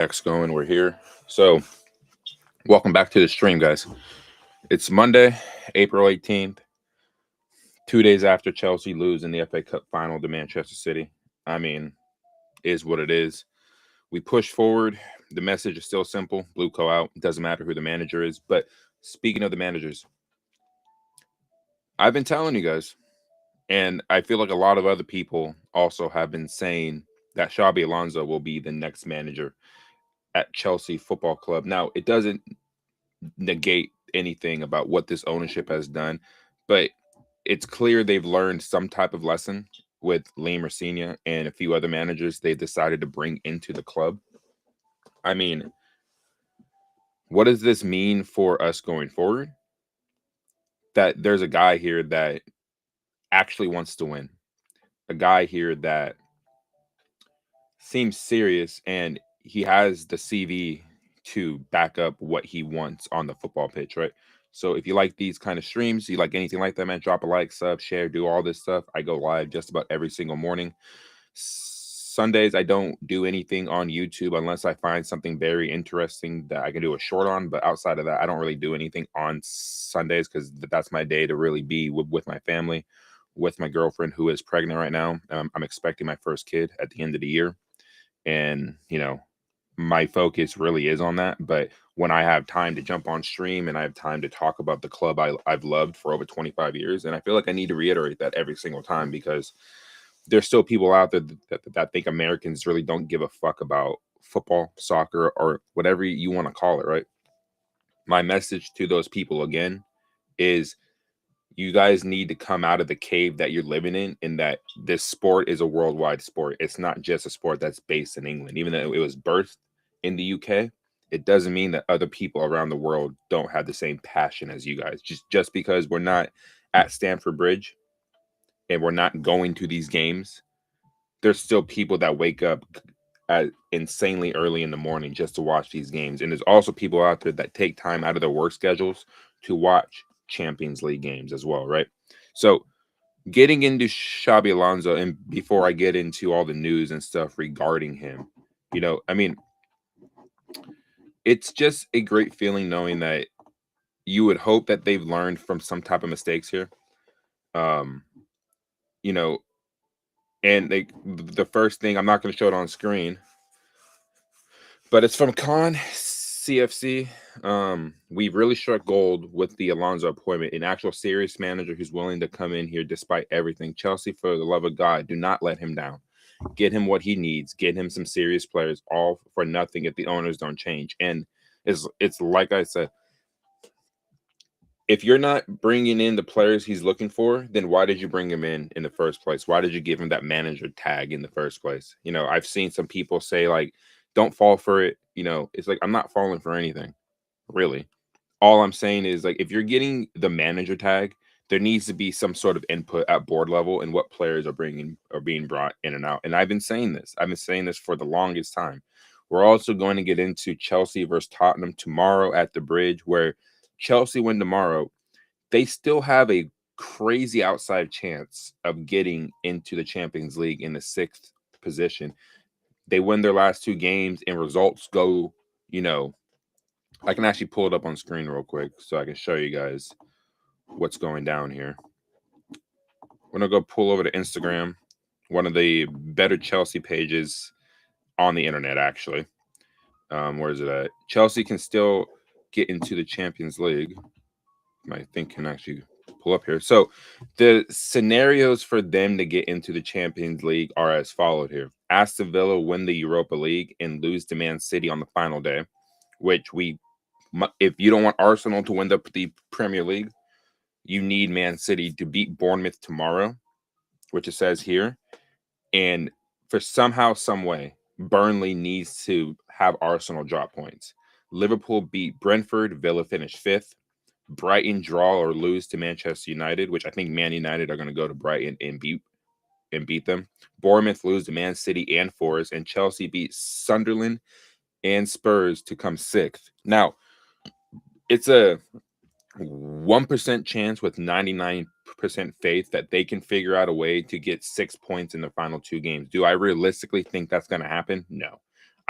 X going. We're here. So, welcome back to the stream, guys. It's Monday, April 18th, 2 days after Chelsea lose in the FA Cup final to Manchester City. I mean, is what it is. We push forward. The message is still simple: Blue Co out. It doesn't matter who the manager is. But speaking of the managers, I've been telling you guys, and I feel like a lot of other people also have been saying that Xabi Alonso will be the next manager at Chelsea Football Club. Now, it doesn't negate anything about what this ownership has done, but it's clear they've learned some type of lesson with Liam Rosenior and a few other managers they've decided to bring into the club. I mean, what does this mean for us going forward? That there's a guy here that actually wants to win, a guy here that seems serious, and he has the CV to back up what he wants on the football pitch, right? So if you like these kind of streams, you like anything like that, man, drop a like, sub, share, do all this stuff. I go live just about every single morning. Sundays, I don't do anything on YouTube unless I find something very interesting that I can do a short on. But outside of that, I don't really do anything on Sundays because that's my day to really be with my family, with my girlfriend who is pregnant right now. I'm expecting my first kid at the end of the year. And, my focus really is on that. But when I have time to jump on stream and I have time to talk about the club I've loved for over 25 years, and I feel like I need to reiterate that every single time because there's still people out there that think Americans really don't give a fuck about football, soccer, or whatever you want to call it, right? My message to those people again is you guys need to come out of the cave that you're living in that this sport is a worldwide sport. It's not just a sport that's based in England. Even though it was birthed in the UK, it doesn't mean that other people around the world don't have the same passion as you guys. Just because we're not at Stamford Bridge and we're not going to these games, there's still people that wake up at insanely early in the morning just to watch these games. And there's also people out there that take time out of their work schedules to watch Champions League games as well, right? So getting into Xabi Alonso, and before I get into all the news and stuff regarding him, I mean, it's just a great feeling knowing that you would hope that they've learned from some type of mistakes here. Um, you know, and the first thing, I'm not going to show it on screen, but it's from Con CFC. We've really struck gold with the Alonso appointment, an actual serious manager who's willing to come in here despite everything. Chelsea, for the love of God, do not let him down. Get him what he needs. Get him some serious players, all for nothing if the owners don't change. And it's like I said, if you're not bringing in the players he's looking for, then why did you bring him in the first place? Why did you give him that manager tag in the first place? I've seen some people say, like, don't fall for it. It's like, I'm not falling for anything, really. All I'm saying is, like, if you're getting the manager tag, there needs to be some sort of input at board level and what players are being brought in and out. And I've been saying this. I've been saying this for the longest time. We're also going to get into Chelsea versus Tottenham tomorrow at the Bridge, where Chelsea win tomorrow. They still have a crazy outside chance of getting into the Champions League in the 6th position. They win their last 2 games and results go, I can actually pull it up on screen real quick so I can show you guys what's going down here. We're going to go pull over to Instagram, one of the better Chelsea pages on the internet, actually. Where is it at? Chelsea can still get into the Champions League. My thing can actually pull up here. So the scenarios for them to get into the Champions League are as followed here. Aston Villa win the Europa League and lose to Man City on the final day, which if you don't want Arsenal to win the Premier League, you need Man City to beat Bournemouth tomorrow, which it says here. And for somehow, some way, Burnley needs to have Arsenal drop points. Liverpool beat Brentford. Villa finished 5th. Brighton draw or lose to Manchester United, which I think Man United are going to go to Brighton and beat them. Bournemouth lose to Man City and Forest, and Chelsea beat Sunderland and Spurs to come 6th. Now, it's a 1% chance with 99% faith that they can figure out a way to get 6 points in the final 2 games. Do I realistically think that's going to happen? No.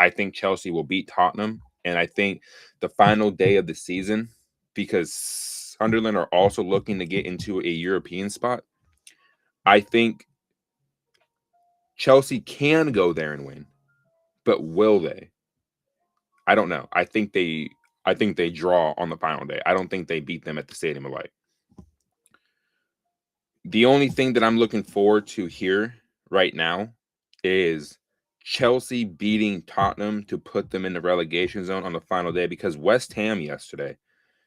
I think Chelsea will beat Tottenham, and I think the final day of the season, because Sunderland are also looking to get into a European spot, I think Chelsea can go there and win, but will they? I don't know. I think they draw on the final day. I don't think they beat them at the Stadium of Light. The only thing that I'm looking forward to here right now is Chelsea beating Tottenham to put them in the relegation zone on the final day, because West Ham yesterday.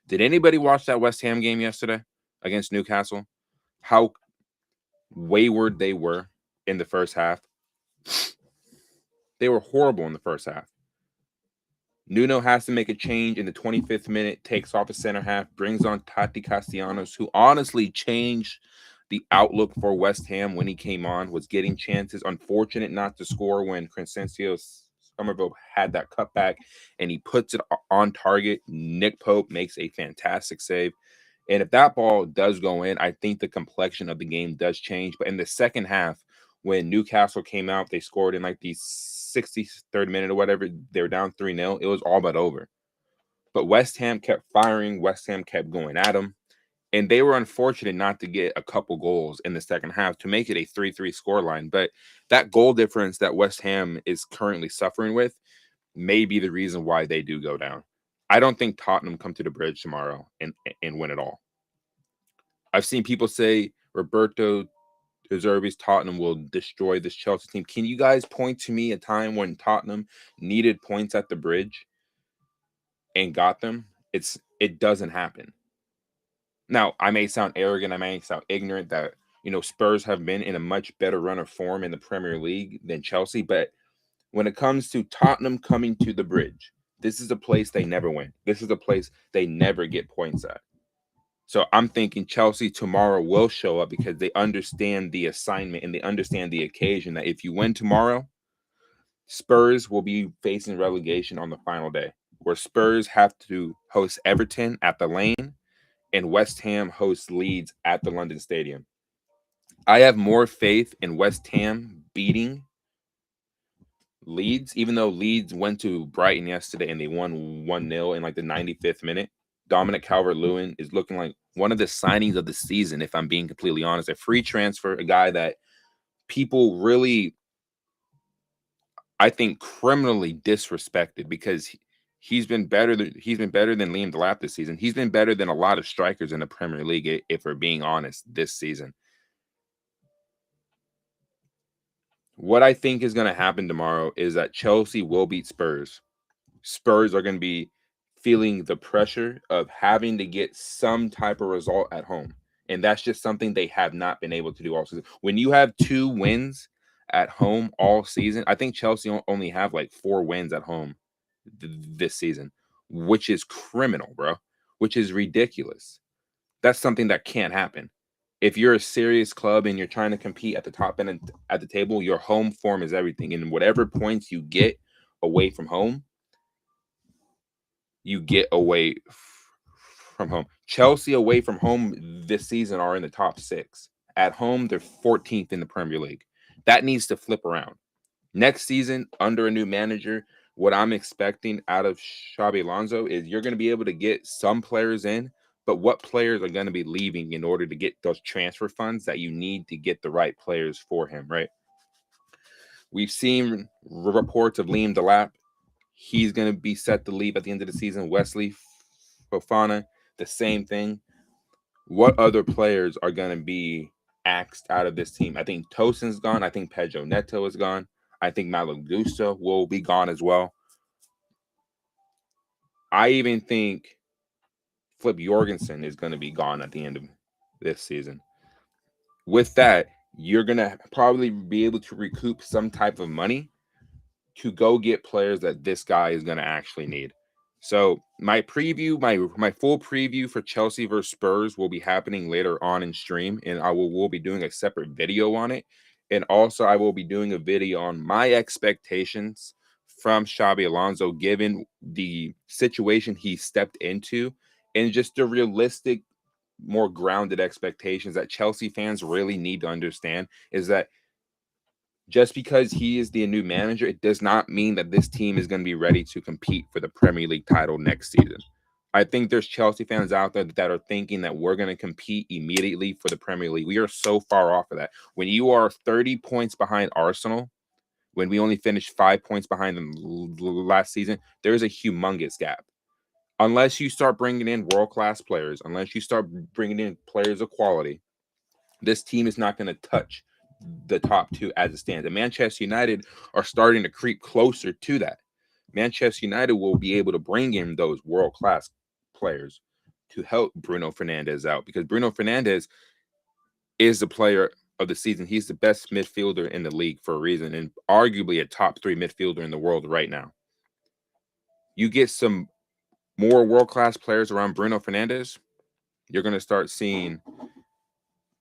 Did anybody watch that West Ham game yesterday against Newcastle? How wayward they were in the first half. They were horrible in the first half. Nuno has to make a change in the 25th minute, takes off the center half, brings on Tati Castellanos, who honestly changed the outlook for West Ham when he came on, was getting chances. Unfortunate not to score when Crescencio Somerville had that cutback, and he puts it on target. Nick Pope makes a fantastic save. And if that ball does go in, I think the complexion of the game does change. But in the second half, when Newcastle came out, they scored in like the 63rd minute or whatever. They were down 3-0. It was all but over. But West Ham kept firing. West Ham kept going at them. And they were unfortunate not to get a couple goals in the second half to make it a 3-3 scoreline. But that goal difference that West Ham is currently suffering with may be the reason why they do go down. I don't think Tottenham come to the Bridge tomorrow and win it all. I've seen people say Roberto De Zerbi's Tottenham will destroy this Chelsea team. Can you guys point to me a time when Tottenham needed points at the Bridge and got them? It doesn't happen. Now, I may sound arrogant, I may sound ignorant that Spurs have been in a much better run of form in the Premier League than Chelsea, but when it comes to Tottenham coming to the Bridge, this is a place they never win. This is a place they never get points at. So I'm thinking Chelsea tomorrow will show up because they understand the assignment and they understand the occasion that if you win tomorrow, Spurs will be facing relegation on the final day, where Spurs have to host Everton at the Lane and West Ham hosts Leeds at the London Stadium. I have more faith in West Ham beating Leeds, even though Leeds went to Brighton yesterday and they won 1-0 in like the 95th minute. Dominic Calvert-Lewin is looking like one of the signings of the season, if I'm being completely honest. A free transfer, a guy that people really, I think, criminally disrespected because he's been better than Liam Delap this season. He's been better than a lot of strikers in the Premier League, if we're being honest, this season. What I think is going to happen tomorrow is that Chelsea will beat Spurs. Spurs are going to be feeling the pressure of having to get some type of result at home. And that's just something they have not been able to do all season. When you have 2 wins at home all season, I think Chelsea only have like 4 wins at home this season, which is criminal, bro, which is ridiculous. That's something that can't happen. If you're a serious club and you're trying to compete at the top end at the table, your home form is everything. And whatever points you get away from home, you get away from home. Chelsea away from home this season are in the top 6. At home, they're 14th in the Premier League. That needs to flip around. Next season, under a new manager, what I'm expecting out of Xabi Alonso is you're going to be able to get some players in, but what players are going to be leaving in order to get those transfer funds that you need to get the right players for him, right? We've seen reports of Liam Delap. He's going to be set to leave at the end of the season. Wesley Fofana, the same thing. What other players are going to be axed out of this team? I think Tosin's gone. I think Pedro Neto is gone. I think Malo Gusto will be gone as well. I even think Flip Jorgensen is going to be gone at the end of this season. With that, you're going to probably be able to recoup some type of money to go get players that this guy is going to actually need. So my preview, my full preview for Chelsea versus Spurs will be happening later on in stream, and we'll be doing a separate video on it. And also I will be doing a video on my expectations from Xabi Alonso, given the situation he stepped into, and just the realistic, more grounded expectations that Chelsea fans really need to understand is that Just because he is the new manager, it does not mean that this team is going to be ready to compete for the Premier League title next season. I think there's Chelsea fans out there that are thinking that we're going to compete immediately for the Premier League. We are so far off of that. When you are 30 points behind Arsenal, when we only finished 5 points behind them last season, there is a humongous gap. Unless you start bringing in world-class players, unless you start bringing in players of quality, this team is not going to touch the top two as it stands. And Manchester United are starting to creep closer to that. Manchester United will be able to bring in those world-class players to help Bruno Fernandes out, because Bruno Fernandes is the player of the season. He's the best midfielder in the league for a reason, and arguably a top 3 midfielder in the world right now. You get some more world-class players around Bruno Fernandes, you're going to start seeing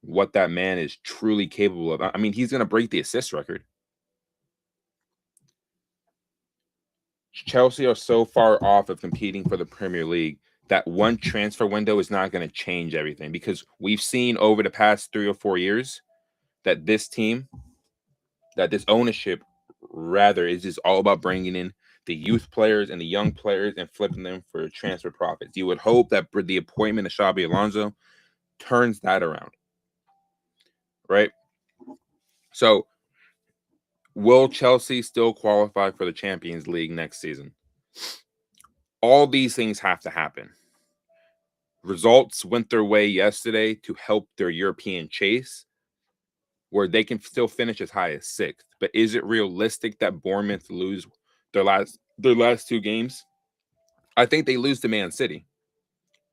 what that man is truly capable of. I mean, he's going to break the assist record. Chelsea are so far off of competing for the Premier League that one transfer window is not going to change everything, because we've seen over the past 3 or 4 years that this team, that this ownership rather, is just all about bringing in the youth players and the young players and flipping them for transfer profits. You would hope that the appointment of Xabi Alonso turns that around, right? So will Chelsea still qualify for the Champions League next season? All these things have to happen. Results went their way yesterday to help their European chase, where they can still finish as high as 6th. But is it realistic that Bournemouth lose their last 2 games? I think they lose to Man City.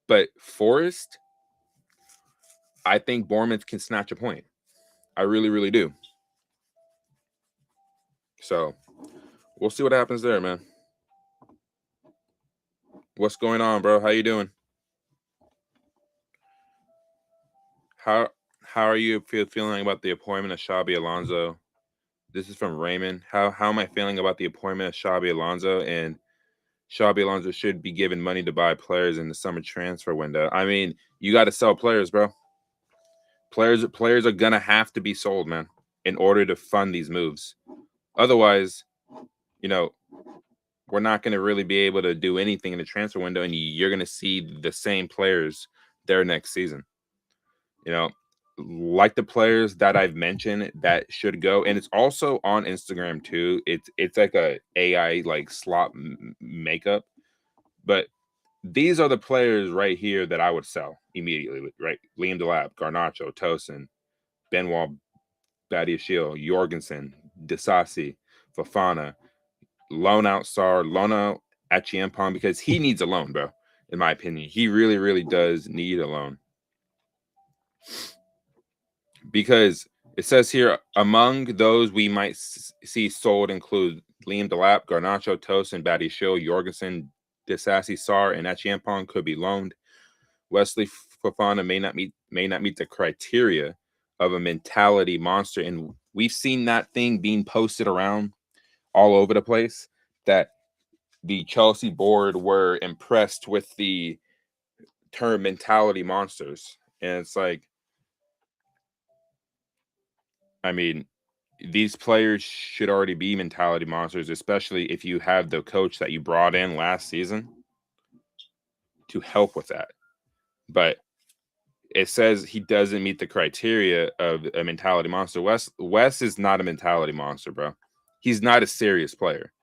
But Forest, I think Bournemouth can snatch a point. I really, really do. So we'll see what happens there, man. What's going on, bro? How you doing? How how are you feeling about the appointment of Xabi Alonso? This is from Raymond. How am I feeling about the appointment of Xabi Alonso? And Xabi Alonso should be given money to buy players in the summer transfer window. I mean, you got to sell players, bro. Players are gonna have to be sold, man, in order to fund these moves. Otherwise, you know, we're not going to really be able to do anything in the transfer window, and you're going to see the same players there next season. You know, like the players that I've mentioned that should go, and it's also on Instagram too. It's like a AI like slot makeup, but these are the players right here that I would sell immediately. Right, Liam Delap, Garnacho, Tosin, Benoit, Badiashile, Jorgensen, Disasi, Fafana, loan out Sar, loan out Achiampong, because he needs a loan, bro. In my opinion, he really, really does need a loan. Because it says here, among those we might see sold include Liam Delap, Garnacho, Tosin, Badiashile, Jorgensen, Disasi, Sar, and Achiampong could be loaned. Wesley Fofana may not meet the criteria of a mentality monster, and we've seen that thing being posted around all over the place, that the Chelsea board were impressed with the term mentality monsters. And it's like, I mean, these players should already be mentality monsters, especially if you have the coach that you brought in last season to help with that. But it says he doesn't meet the criteria of a mentality monster. Wes is not a mentality monster, bro. He's not a serious player.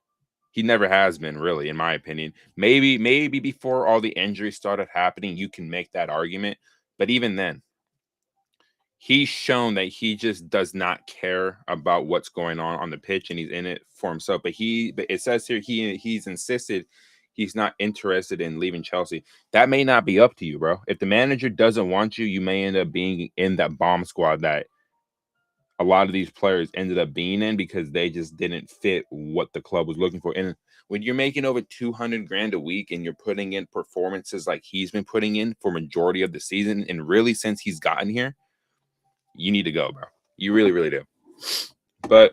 He never has been, really, in my opinion. Maybe before all the injuries started happening, you can make that argument. But even then, he's shown that he just does not care about what's going on the pitch, and he's in it for himself. But it says here he's insisted he's not interested in leaving Chelsea. That may not be up to you, bro. If the manager doesn't want you, you may end up being in that bomb squad that a lot of these players ended up being in, because they just didn't fit what the club was looking for. And when you're making over 200 grand a week and you're putting in performances like he's been putting in for majority of the season, and really since he's gotten here, you need to go, bro. You really, really do. But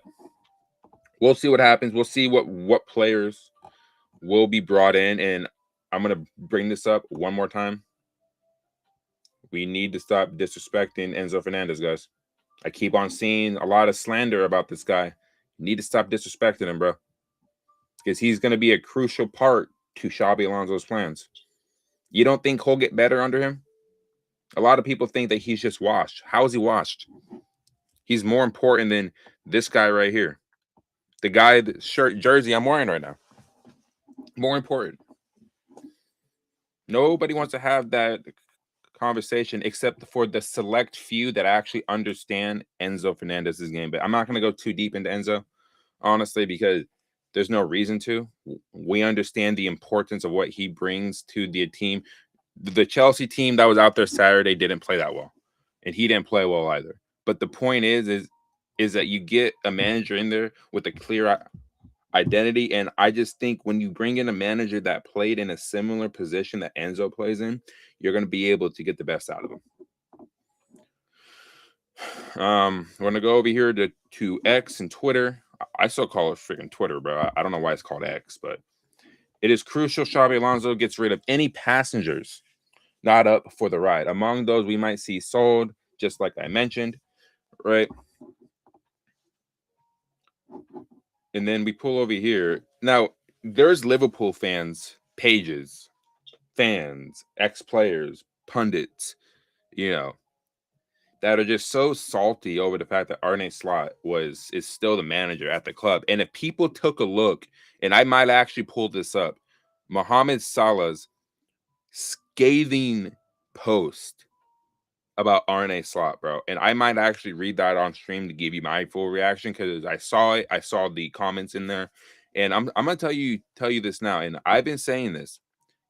we'll see what happens. We'll see what players will be brought in. And I'm going to bring this up one more time. We need to stop disrespecting Enzo Fernandez, guys. I keep on seeing a lot of slander about this guy. You need to stop disrespecting him, bro, because he's going to be a crucial part to Xabi Alonso's plans. You don't think he'll get better under him? A lot of people think that he's just washed. How is he washed? He's more important than this guy right here. The guy, the shirt, jersey I'm wearing right now. More important. Nobody wants to have that conversation except for the select few that actually understand Enzo Fernandez's game. But I'm not going to go too deep into Enzo, honestly, because there's no reason to. We understand the importance of what he brings to the team. The Chelsea team that was out there Saturday didn't play that well, and he didn't play well either. But the point is that you get a manager in there with a clear identity, and I just think when you bring in a manager that played in a similar position that Enzo plays in, you're going to be able to get the best out of him. We're gonna go over here to X and Twitter. I still call it freaking Twitter, bro. I don't know why it's called X, but it is crucial Xabi Alonso gets rid of any passengers not up for the ride. Among those, we might see sold, just like I mentioned, right? And then we pull over here. Now, there's Liverpool fans, pages, fans, ex-players, pundits, you know, that are just so salty over the fact that Arne Slot is still the manager at the club. And if people took a look, and I might actually pull this up, Mohamed Salah's scathing post about Arne Slot, bro. And I might actually read that on stream to give you my full reaction because I saw it. I saw the comments in there. And I'm gonna tell you this now. And I've been saying this.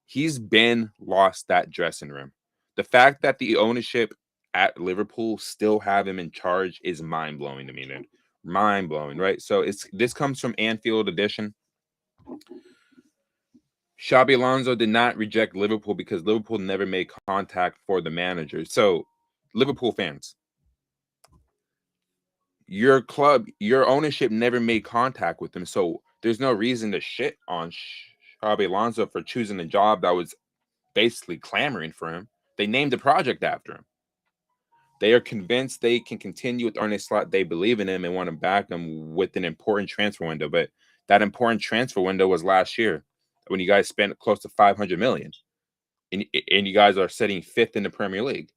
He's been lost that dressing room. The fact that the ownership at Liverpool still have him in charge is mind-blowing to me, dude. Mind-blowing, right? So this comes from Anfield Edition. Xabi Alonso did not reject Liverpool because Liverpool never made contact for the manager. So, Liverpool fans, your club, your ownership never made contact with him. So, there's no reason to shit on Xabi Alonso for choosing a job that was basically clamoring for him. They named the project after him. They are convinced they can continue with Arne Slot. They believe in him and want to back him with an important transfer window. But that important transfer window was last year when you guys spent close to 500 million, and you guys are sitting fifth in the Premier League.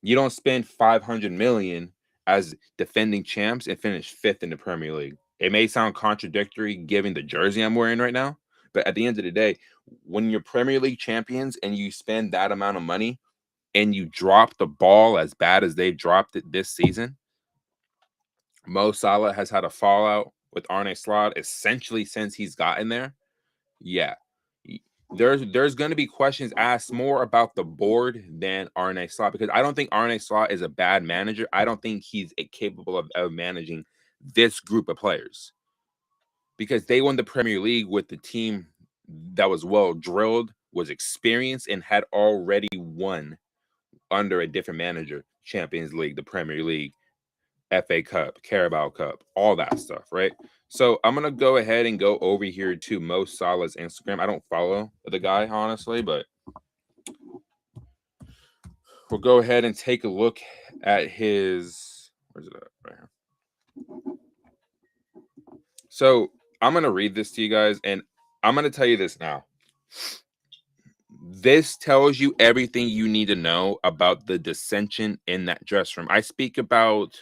You don't spend 500 million as defending champs and finish fifth in the Premier League. It may sound contradictory given the jersey I'm wearing right now, but at the end of the day, when you're Premier League champions and you spend that amount of money and you drop the ball as bad as they've dropped it this season, Mo Salah has had a fallout with Arne Slot essentially since he's gotten there. Yeah. There's going to be questions asked more about the board than Arne Slot because I don't think Arne Slot is a bad manager. I don't think he's capable of managing this group of players because they won the Premier League with the team that was well drilled, was experienced, and had already won under a different manager, Champions League, the Premier League, FA Cup, Carabao Cup, all that stuff, right? So I'm gonna go ahead and go over here to Mo Salah's Instagram. I don't follow the guy, honestly, but we'll go ahead and take a look at his. Where's it at? Right here. So I'm gonna read this to you guys, and I'm gonna tell you this now. This tells you everything you need to know about the dissension in that dressing room. I speak about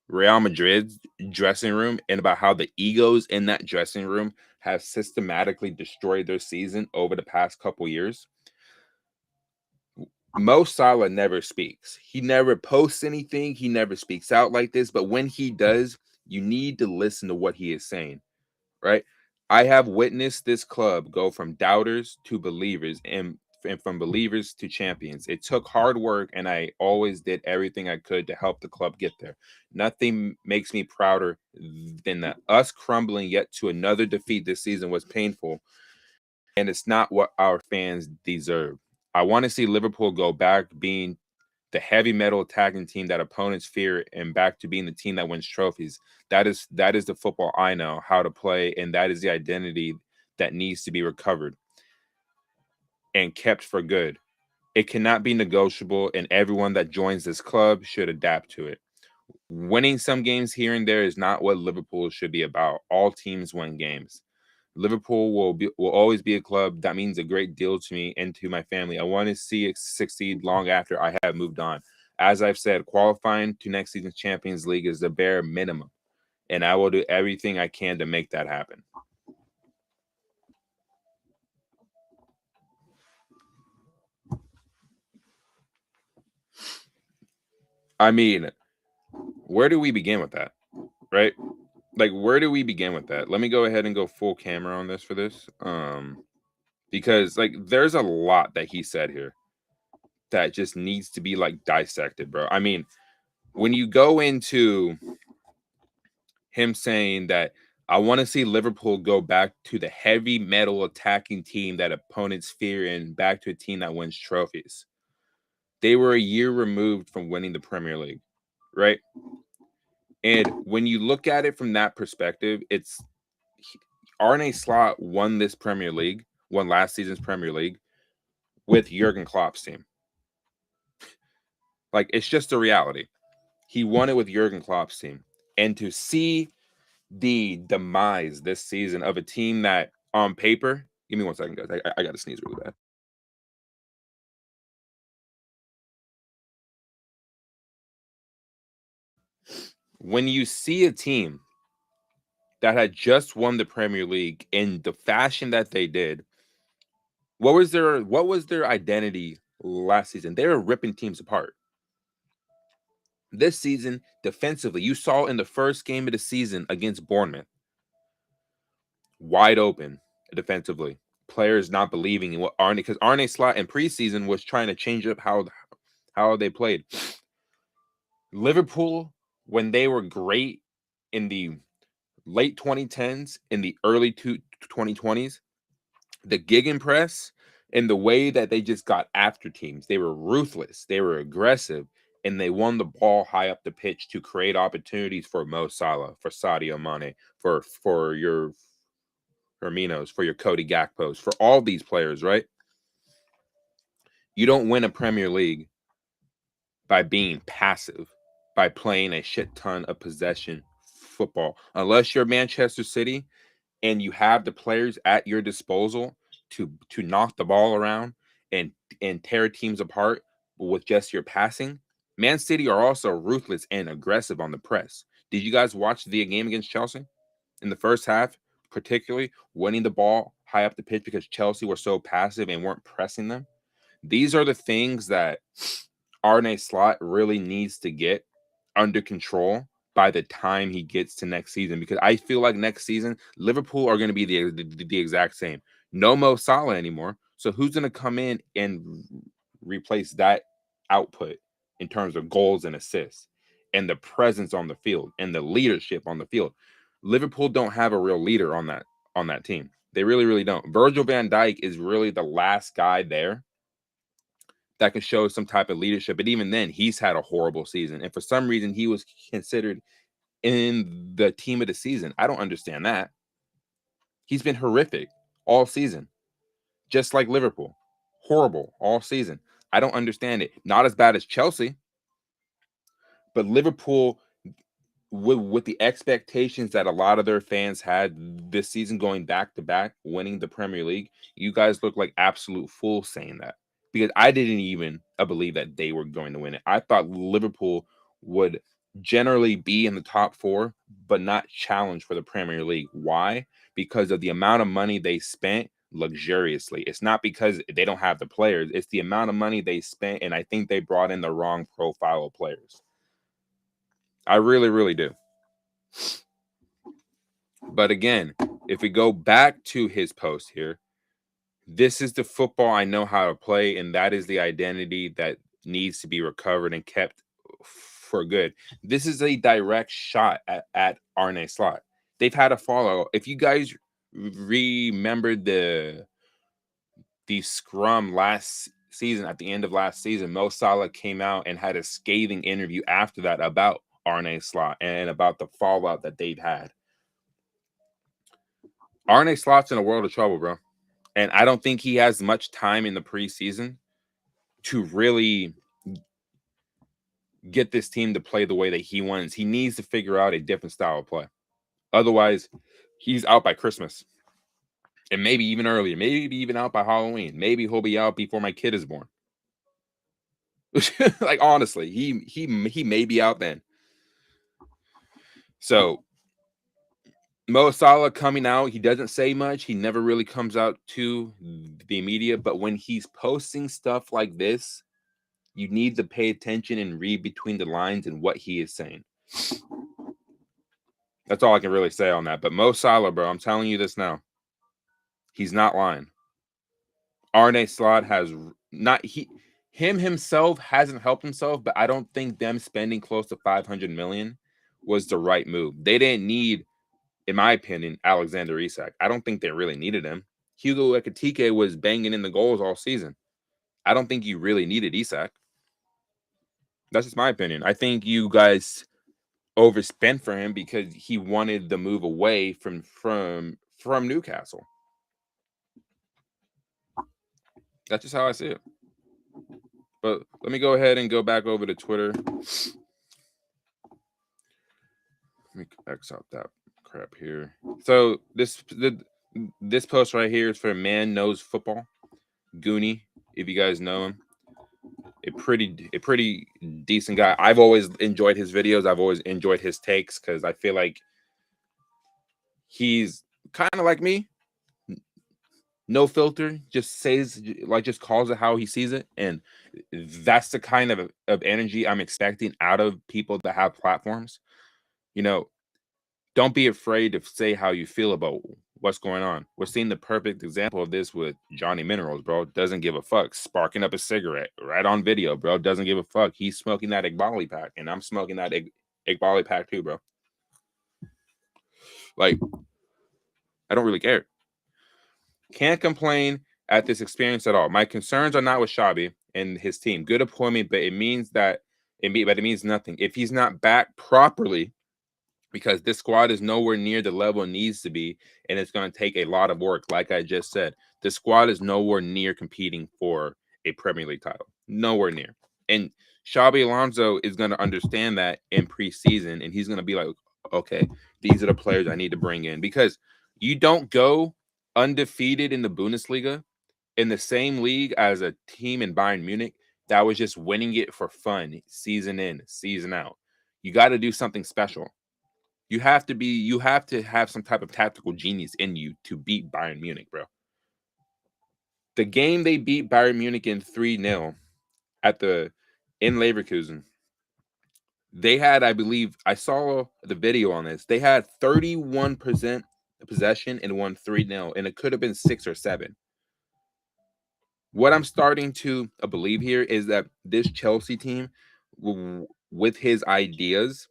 Real Madrid's dressing room and about how the egos in that dressing room have systematically destroyed their season over the past couple years. Mo Salah never speaks. He never posts anything. He never speaks out like this. But when he does, you need to listen to what he is saying, right? I have witnessed this club go from doubters to believers and from believers to champions. It took hard work, and I always did everything I could to help the club get there. Nothing makes me prouder than that us crumbling yet to another defeat this season was painful, and it's not what our fans deserve. I want to see Liverpool go back being the heavy metal attacking team that opponents fear and back to being the team that wins trophies. That is the football I know how to play, and that is the identity that needs to be recovered and kept for good. It cannot be negotiable, and everyone that joins this club should adapt to it. Winning some games here and there is not what Liverpool should be about. All teams win games. Liverpool will always be a club that means a great deal to me and to my family. I want to see it succeed long after I have moved on. As I've said, qualifying to next season's Champions League is the bare minimum, and I will do everything I can to make that happen. I mean, where do we begin with that? Right? Like, where do we begin with that? Let me go ahead and go full camera on this for this. Because like there's a lot that he said here that just needs to be like dissected, bro. I mean, when you go into him saying that I want to see Liverpool go back to the heavy metal attacking team that opponents fear and back to a team that wins trophies. They were a year removed from winning the Premier League, right? And when you look at it from that perspective, it's Arne Slot won this Premier League, won last season's Premier League with Jurgen Klopp's team. Like, it's just a reality. He won it with Jurgen Klopp's team. And to see the demise this season of a team that on paper, give me 1 second, guys. I got to sneeze really bad. When you see a team that had just won the Premier League in the fashion that they did, what was their identity last season? They were ripping teams apart. This season, defensively, you saw in the first game of the season against Bournemouth, wide open defensively. Players not believing in what because Arne Slot in preseason was trying to change up how they played. Liverpool, when they were great in the late 2010s, in the early 2020s, the gegenpress and the way that they just got after teams, they were ruthless, they were aggressive, and they won the ball high up the pitch to create opportunities for Mo Salah, for Sadio Mane, for your Firminos, for your Cody Gakpos, for all these players, right? You don't win a Premier League by being passive, by playing a shit ton of possession football. Unless you're Manchester City and you have the players at your disposal to knock the ball around and tear teams apart with just your passing. Man City are also ruthless and aggressive on the press. Did you guys watch the game against Chelsea in the first half, particularly winning the ball high up the pitch because Chelsea were so passive and weren't pressing them? These are the things that Arne Slot really needs to get under control by the time he gets to next season, because I feel like next season Liverpool are going to be the exact same. No Mo Salah anymore. So who's going to come in and replace that output in terms of goals and assists and the presence on the field and the leadership on the field? Liverpool don't have a real leader on that team. They really don't. Virgil van Dijk is really the last guy there that can show some type of leadership. But even then, he's had a horrible season. And for some reason, he was considered in the team of the season. I don't understand that. He's been horrific all season, just like Liverpool. Horrible all season. I don't understand it. Not as bad as Chelsea, but Liverpool, with the expectations that a lot of their fans had this season, going back to back, winning the Premier League, you guys look like absolute fools saying that, because I didn't even believe that they were going to win it. I thought Liverpool would generally be in the top four, but not challenge for the Premier League. Why? Because of the amount of money they spent luxuriously. It's not because they don't have the players, it's the amount of money they spent, and I think they brought in the wrong profile of players. I really do. But again, if we go back to his post here, this is the football I know how to play, and that is the identity that needs to be recovered and kept for good. This is a direct shot at Arne Slot. They've had a follow. If you guys remember the scrum last season, at the end of last season, Mo Salah came out and had a scathing interview after that about Arne Slot and about the fallout that they've had. Arne Slot's in a world of trouble, bro. And I don't think he has much time in the preseason to really get this team to play the way that he wants. He needs to figure out a different style of play. Otherwise, he's out by Christmas. And maybe even earlier, maybe even out by Halloween. Maybe he'll be out before my kid is born. Like, honestly, he may be out then. So Mo Salah coming out, he doesn't say much. He never really comes out to the media, but when he's posting stuff like this, you need to pay attention and read between the lines and what he is saying. That's all I can really say on that. But Mo Salah, bro, I'm telling you this now. He's not lying. Arne Slot has not him himself hasn't helped himself, but I don't think them spending close to 500 million was the right move. They didn't need, in my opinion, Alexander Isak. I don't think they really needed him. Hugo Ekitike was banging in the goals all season. I don't think you really needed Isak. That's just my opinion. I think you guys overspent for him because he wanted the move away from Newcastle. That's just how I see it. But let me go ahead and go back over to Twitter. Let me X out that crap here. So this post right here is for Man Knows Football. Goonie, if you guys know him. A pretty decent guy. I've always enjoyed his videos. I've always enjoyed his takes because I feel like he's kind of like me. No filter, just calls it how he sees it. And that's the kind of energy I'm expecting out of people that have platforms. You know, don't be afraid to say how you feel about what's going on. We're seeing the perfect example of this with Johnny Minerals, bro. Doesn't give a fuck. Sparking up a cigarette right on video, bro. Doesn't give a fuck. He's smoking that Igbali pack, and I'm smoking that Igbali pack too, bro. Like, I don't really care. Can't complain at this experience at all. My concerns are not with Xabi and his team. Good appointment, but it means nothing. If he's not back properly, because this squad is nowhere near the level it needs to be, and it's going to take a lot of work. Like I just said, the squad is nowhere near competing for a Premier League title. Nowhere near. And Xabi Alonso is going to understand that in preseason, and he's going to be like, okay, these are the players I need to bring in. Because you don't go undefeated in the Bundesliga in the same league as a team in Bayern Munich that was just winning it for fun, season in, season out. You got to do something special. You have to have some type of tactical genius in you to beat Bayern Munich, bro. The game they beat Bayern Munich in 3-0 in Leverkusen, they had, I believe, I saw the video on this. They had 31% possession and won 3-0, and it could have been 6 or 7. What I'm starting to believe here is that this Chelsea team, with his ideas,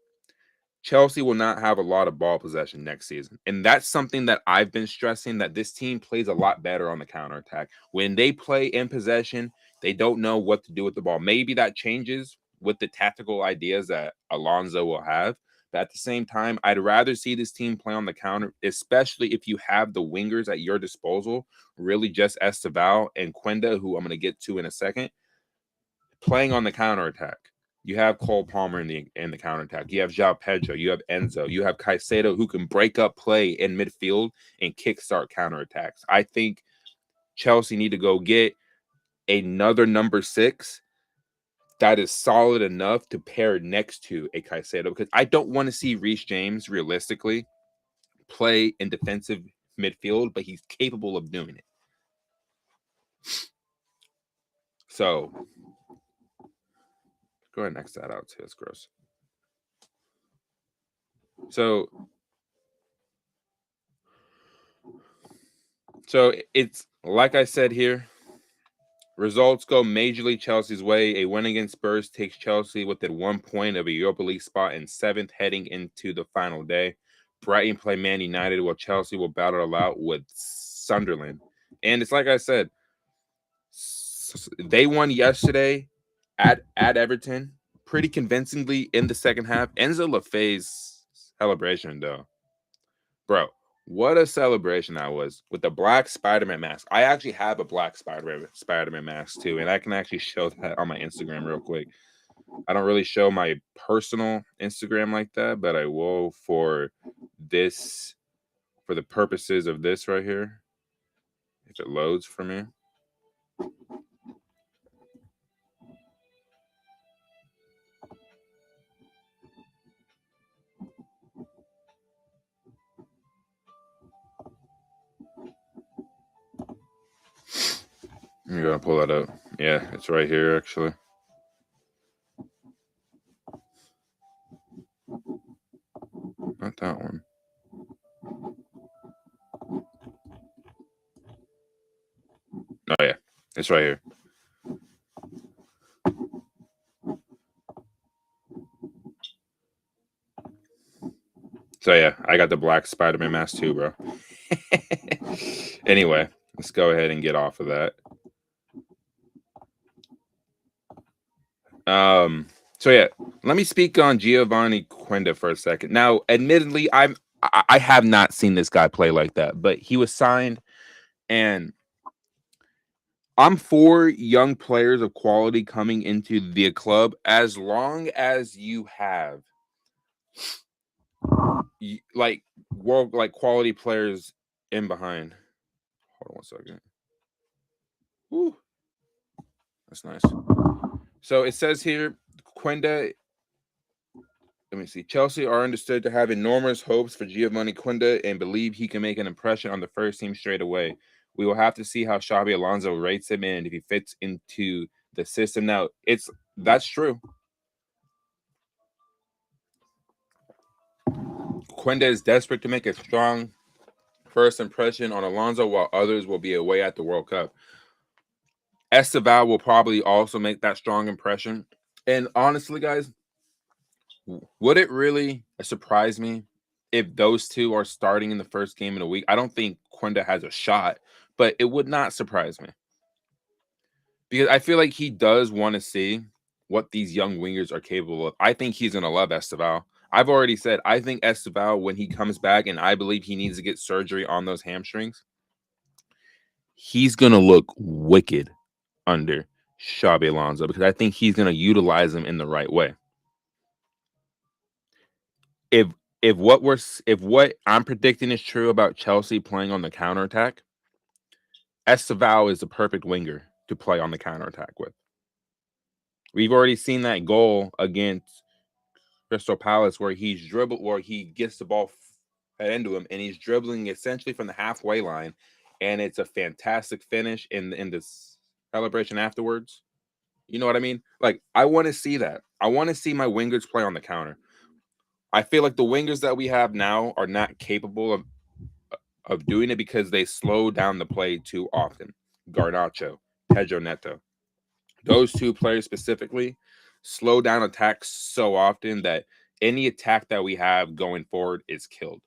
Chelsea will not have a lot of ball possession next season. And that's something that I've been stressing, that this team plays a lot better on the counterattack. When they play in possession, they don't know what to do with the ball. Maybe that changes with the tactical ideas that Alonso will have. But at the same time, I'd rather see this team play on the counter, especially if you have the wingers at your disposal, really just Esteval and Quenda, who I'm going to get to in a second, playing on the counterattack. You have Cole Palmer in the counterattack. You have João Pedro. You have Enzo. You have Caicedo, who can break up play in midfield and kickstart counterattacks. I think Chelsea need to go get another number 6 that is solid enough to pair next to a Caicedo, because I don't want to see Reece James realistically play in defensive midfield, but he's capable of doing it. So go ahead and X that out too. It's gross. So it's like I said here. Results go majorly Chelsea's way. A win against Spurs takes Chelsea within 1 point of a Europa League spot in 7th heading into the final day. Brighton play Man United, while Chelsea will battle it out with Sunderland. And it's like I said, they won yesterday at Everton pretty convincingly in the second half. Enzo Lafay's celebration, though. Bro, what a celebration that was with the black Spider-Man mask. I actually have a black Spider-Man mask too, and I can actually show that on my Instagram real quick. I don't really show my personal Instagram like that, but I will for this, for the purposes of this right here, if it loads for me. I'm gonna pull that up. Yeah, it's right here actually. Not that one. Oh yeah, it's right here. So yeah, I got the black Spider-Man mask too, bro. Anyway, let's go ahead and get off of that. So yeah, let me speak on Giovanni Quinda for a second. Now, admittedly, I have not seen this guy play like that, but he was signed, and I'm for young players of quality coming into the club as long as you have like world like quality players in behind. Hold on one second. Woo, that's nice. So it says here, Quinda. Let me see. Chelsea are understood to have enormous hopes for Giovanni Quinda and believe he can make an impression on the first team straight away. We will have to see how Xabi Alonso rates him and if he fits into the system. Now, that's true. Quinda is desperate to make a strong first impression on Alonso, while others will be away at the World Cup. Esteval will probably also make that strong impression. And honestly, guys, would it really surprise me if those two are starting in the first game in a week? I don't think Quinda has a shot, but it would not surprise me because I feel like he does want to see what these young wingers are capable of. I think he's going to love Esteval. I've already said I think Esteval, when he comes back, and I believe he needs to get surgery on those hamstrings, he's going to look wicked under Xabi Alonso because I think he's going to utilize him in the right way. If if what I'm predicting is true about Chelsea playing on the counterattack, Esteval is the perfect winger to play on the counterattack with. We've already seen that goal against Crystal Palace where he gets the ball fed into him and he's dribbling essentially from the halfway line, and it's a fantastic finish in this celebration afterwards. You know what I mean? Like, I want to see that. I want to see my wingers play on the counter. I feel like the wingers that we have now are not capable of doing it because they slow down the play too often. Garnacho, Pedro Neto, those two players specifically slow down attacks so often that any attack that we have going forward is killed.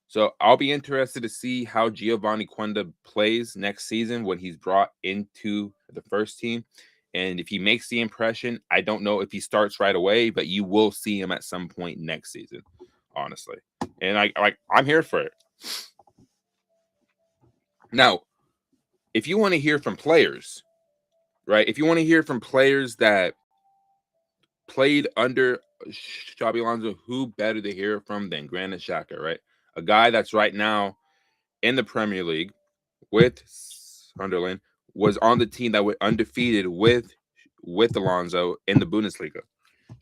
So I'll be interested to see how Giovanni Quinda plays next season when he's brought into the first team. And if he makes the impression, I don't know if he starts right away, but you will see him at some point next season, honestly. And I'm here for it. Now, if you want to hear from players, right? If you want to hear from players that played under Xabi Alonso, who better to hear from than Granit Xhaka, right? A guy that's right now in the Premier League with Sunderland, was on the team that went undefeated with Alonso in the Bundesliga.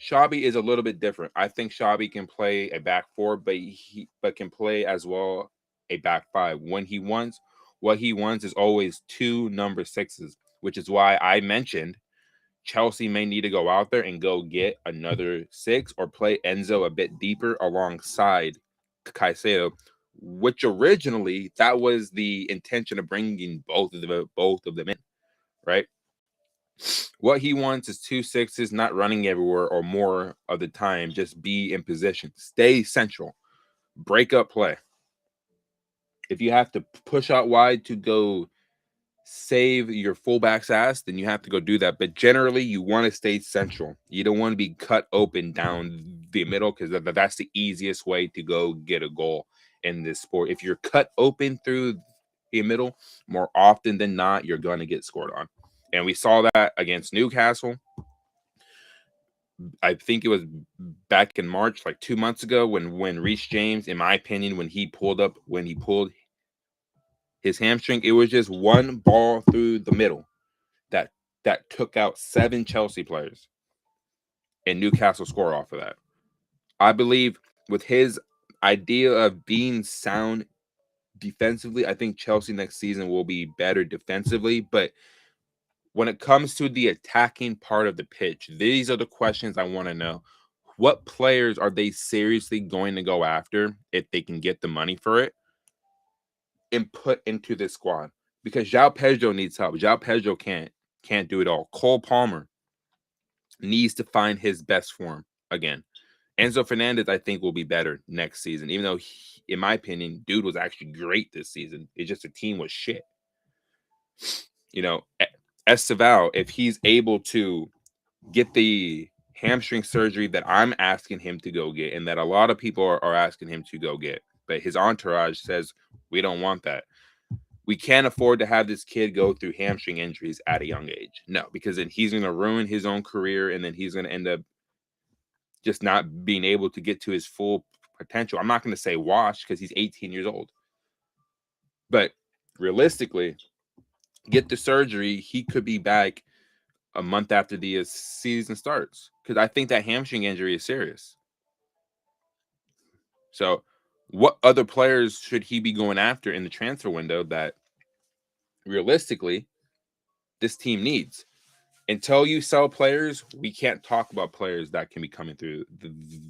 Xabi is a little bit different. I think Xabi can play a back four, but can play as well a back five. What he wants is always two number sixes, which is why I mentioned Chelsea may need to go out there and go get another six or play Enzo a bit deeper alongside Caicedo, which originally that was the intention of bringing both of them in, right? What he wants is two sixes, not running everywhere or more of the time. Just be in position, stay central, break up play. If you have to push out wide to go save your fullback's ass, then you have to go do that. But generally, you want to stay central. You don't want to be cut open down the middle because that's the easiest way to go get a goal in this sport. If you're cut open through the middle, more often than not, you're going to get scored on. And we saw that against Newcastle. I think it was back in March, like 2 months ago, when Reece James, in my opinion, when he pulled his hamstring, it was just one ball through the middle that took out 7 Chelsea players, and Newcastle score off of that. I believe with his idea of being sound defensively, I think Chelsea next season will be better defensively. But when it comes to the attacking part of the pitch, these are the questions I want to know. What players are they seriously going to go after if they can get the money for it and put into this squad? Because João Pedro needs help. João Pedro can't do it all. Cole Palmer needs to find his best form again. Enzo Fernandez, I think, will be better next season, even though, in my opinion, dude was actually great this season. It's just the team was shit. You know, Esteval, if he's able to get the hamstring surgery that I'm asking him to go get, and that a lot of people are asking him to go get, but his entourage says we don't want that. We can't afford to have this kid go through hamstring injuries at a young age. No, because then he's going to ruin his own career, and then he's going to end up just not being able to get to his full potential. I'm not going to say washed because he's 18 years old. But realistically, get the surgery, he could be back a month after the season starts, because I think that hamstring injury is serious. So what other players should he be going after in the transfer window that realistically this team needs? Until you sell players, we can't talk about players that can be coming through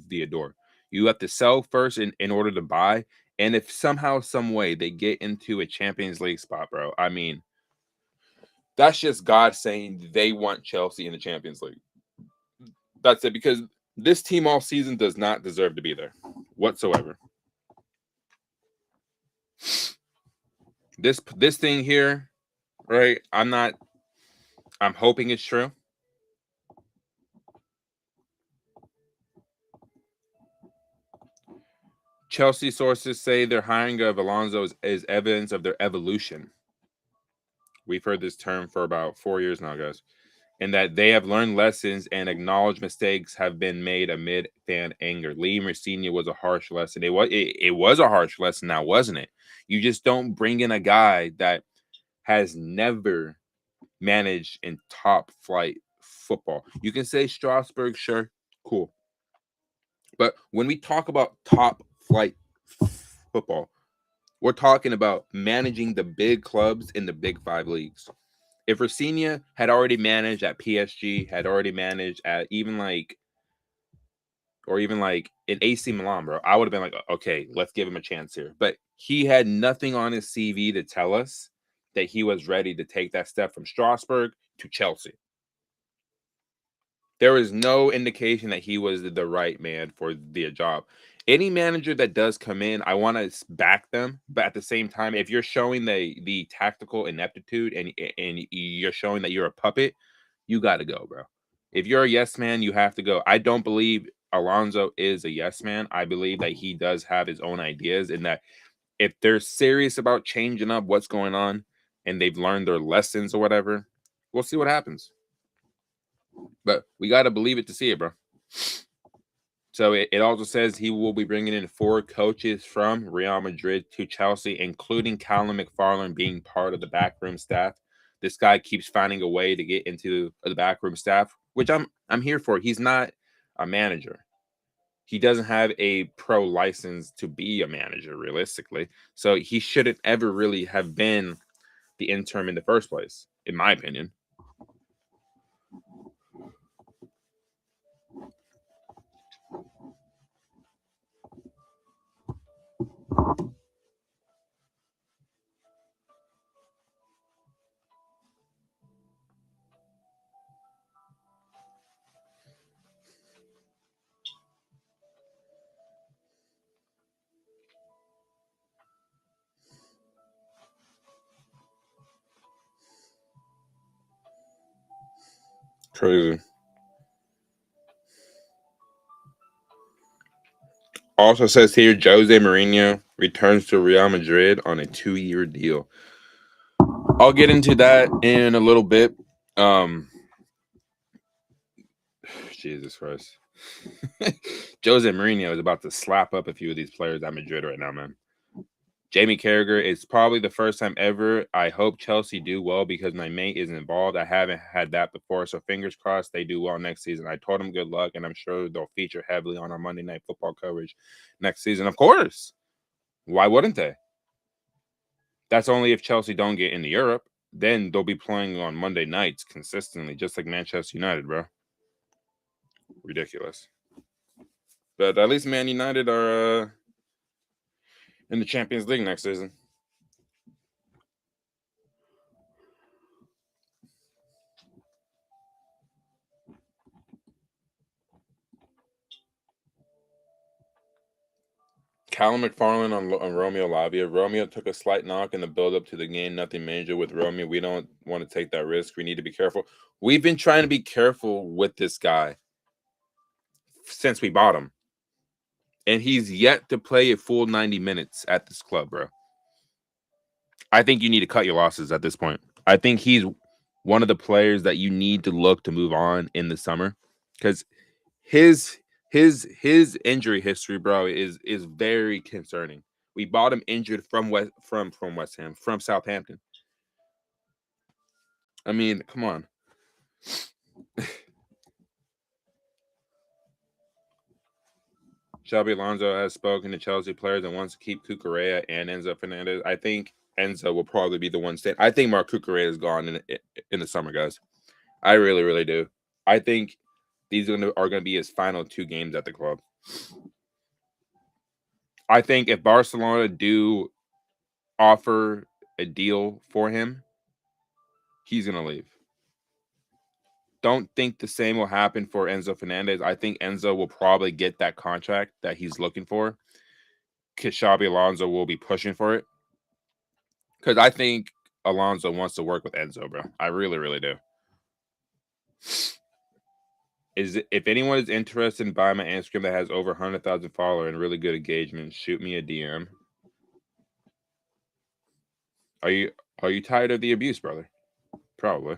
the door. You have to sell first in order to buy. And if somehow, some way they get into a Champions League spot, bro, I mean, that's just God saying they want Chelsea in the Champions League. That's it, because this team all season does not deserve to be there whatsoever. This thing here, right? I'm hoping it's true. Chelsea sources say their hiring of Alonso is evidence of their evolution. We've heard this term for about 4 years now, guys. And that they have learned lessons and acknowledged mistakes have been made amid fan anger. Lee Mercina was a harsh lesson. It was a harsh lesson now, wasn't it? You just don't bring in a guy that has never managed in top flight football. You can say Strasbourg, sure, cool. But when we talk about top flight football, we're talking about managing the big clubs in the big 5 leagues. If Rafinha had already managed at PSG, had already managed at even like in AC Milan, bro, I would have been like, okay, let's give him a chance here. But he had nothing on his CV to tell us that he was ready to take that step from Strasbourg to Chelsea. There was no indication that he was the right man for the job. Any manager that does come in, I want to back them, but at the same time, if you're showing the tactical ineptitude and you're showing that you're a puppet, you got to go, bro. If you're a yes man, you have to go. I don't believe Alonso is a yes man. I believe that he does have his own ideas, and that if they're serious about changing up what's going on and they've learned their lessons or whatever, we'll see what happens. But we got to believe it to see it, bro. So it also says he will be bringing in 4 coaches from Real Madrid to Chelsea, including Callum McFarlane being part of the backroom staff. This guy keeps finding a way to get into the backroom staff, which I'm here for. He's not a manager. He doesn't have a pro license to be a manager, realistically. So he shouldn't ever really have been the interim in the first place, in my opinion. Crazy. Also says here, Jose Mourinho returns to Real Madrid on a 2-year deal. I'll get into that in a little bit. Jesus Christ. Jose Mourinho is about to slap up a few of these players at Madrid right now, man. Jamie Carragher, it's probably the first time ever. I hope Chelsea do well because my mate is involved. I haven't had that before, so fingers crossed they do well next season. I told him good luck, and I'm sure they'll feature heavily on our Monday Night Football coverage next season. Of course. Why wouldn't they? That's only if Chelsea don't get into Europe. Then they'll be playing on Monday nights consistently, just like Manchester United, bro. Ridiculous. But at least Man United are in the Champions League next season. Callum McFarland on Romeo Lavia. Romeo took a slight knock in the build-up to the game. Nothing major with Romeo. We don't want to take that risk. We need to be careful. We've been trying to be careful with this guy since we bought him. And he's yet to play a full 90 minutes at this club, bro. I think you need to cut your losses at this point. I think he's one of the players that you need to look to move on in the summer because his injury history, bro, is very concerning. We bought him injured from West Ham, from Southampton. I mean, come on. Xabi Alonso has spoken to Chelsea players and wants to keep Cucurella and Enzo Fernandez. I think Enzo will probably be the one staying. I think Marc Cucurella is gone in the summer, guys. I really, really do. I think these are going to be his final 2 games at the club. I think if Barcelona do offer a deal for him, he's going to leave. Don't think the same will happen for Enzo Fernandez. I think Enzo will probably get that contract that he's looking for because Xabi Alonso will be pushing for it. Because I think Alonso wants to work with Enzo, bro. I really, really do. If anyone is interested in buying my Instagram that has over 100,000 followers and really good engagement, shoot me a DM. Are you tired of the abuse, brother? Probably.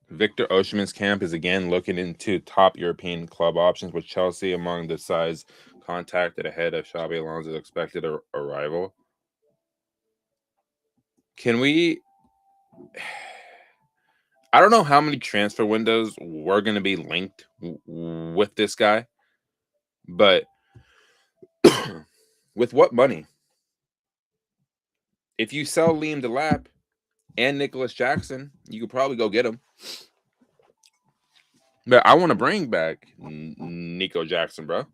Victor Osimhen's camp is again looking into top European club options, with Chelsea among the sides contacted ahead of Xabi Alonso's expected arrival. Can we? I don't know how many transfer windows we're going to be linked with this guy, but with what money? If you sell Liam Delap and Nicholas Jackson, you could probably go get him. But I want to bring back Nico Jackson, bro.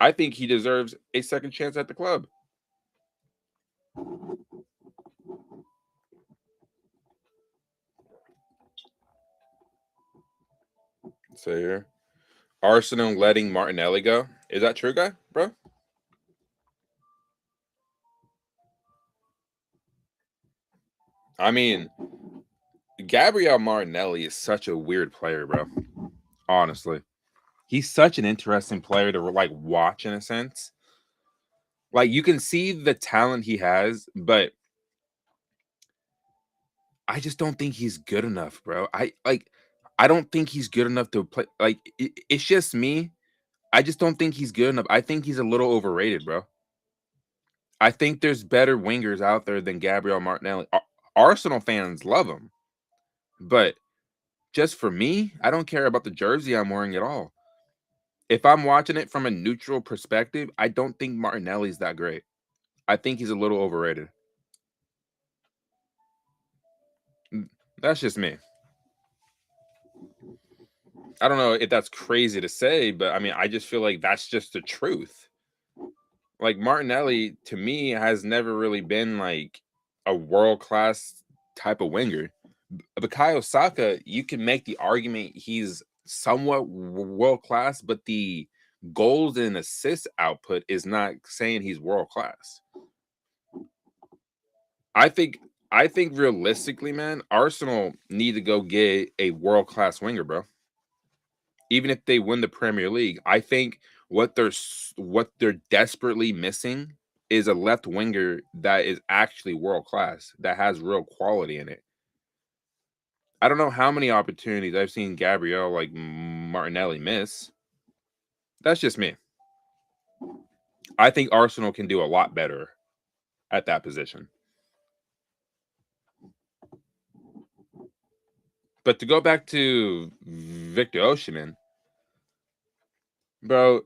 I think he deserves a second chance at the club. So here, Arsenal letting Martinelli go. Is that true, guy, bro? I mean, Gabriel Martinelli is such a weird player, bro. Honestly, he's such an interesting player to like watch in a sense. Like you can see the talent he has, but I just don't think he's good enough, bro. I don't think he's good enough to play. Like it's just me. I just don't think he's good enough. I think he's a little overrated, bro. I think there's better wingers out there than Gabriel Martinelli. Arsenal fans love him, but just for me, I don't care about the jersey I'm wearing at all. If I'm watching it from a neutral perspective, I don't think Martinelli's that great. I think he's a little overrated. That's just me. I don't know if that's crazy to say, but I mean, I just feel like that's just the truth. Like Martinelli to me has never really been like a world class type of winger. Bukayo Saka, you can make the argument he's somewhat world class, but the goals and assist output is not saying he's world class. I think realistically, man, Arsenal need to go get a world class winger, bro. Even if they win the Premier League, I think what they're desperately missing is a left winger that is actually world class, that has real quality in it. I don't know how many opportunities I've seen Gabriel like Martinelli miss. That's just me. I think Arsenal can do a lot better at that position. But to go back to Victor Osimhen, bro,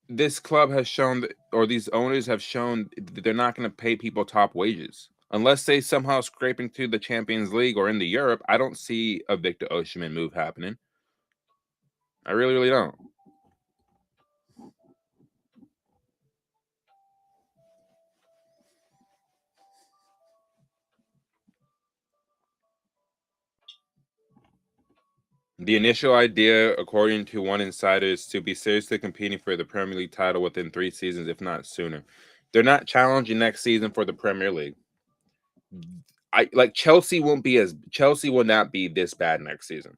this club has shown, or these owners have shown, that they're not going to pay people top wages unless they somehow scrape into the Champions League or into Europe. I don't see a Victor Osimhen move happening. I really, really don't. The initial idea, according to one insider, is to be seriously competing for the Premier League title within 3 seasons, if not sooner. They're not challenging next season for the Premier League. Chelsea will not be this bad next season.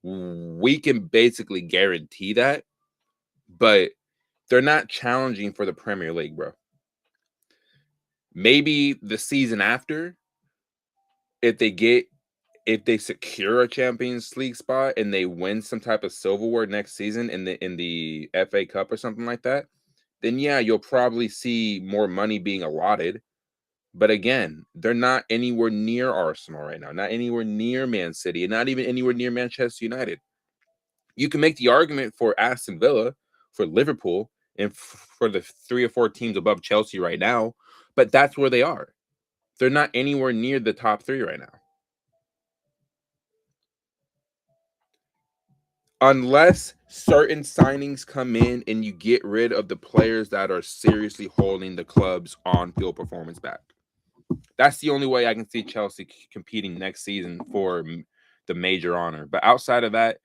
We can basically guarantee that, but they're not challenging for the Premier League, bro. Maybe the season after, if they secure a Champions League spot and they win some type of silverware next season in the FA Cup or something like that, then yeah, you'll probably see more money being allotted. But again, they're not anywhere near Arsenal right now, not anywhere near Man City, and not even anywhere near Manchester United. You can make the argument for Aston Villa, for Liverpool, and for the 3 or 4 teams above Chelsea right now, but that's where they are. They're not anywhere near the top 3 right now. Unless certain signings come in and you get rid of the players that are seriously holding the club's on-field performance back. That's the only way I can see Chelsea competing next season for the major honor. But outside of that,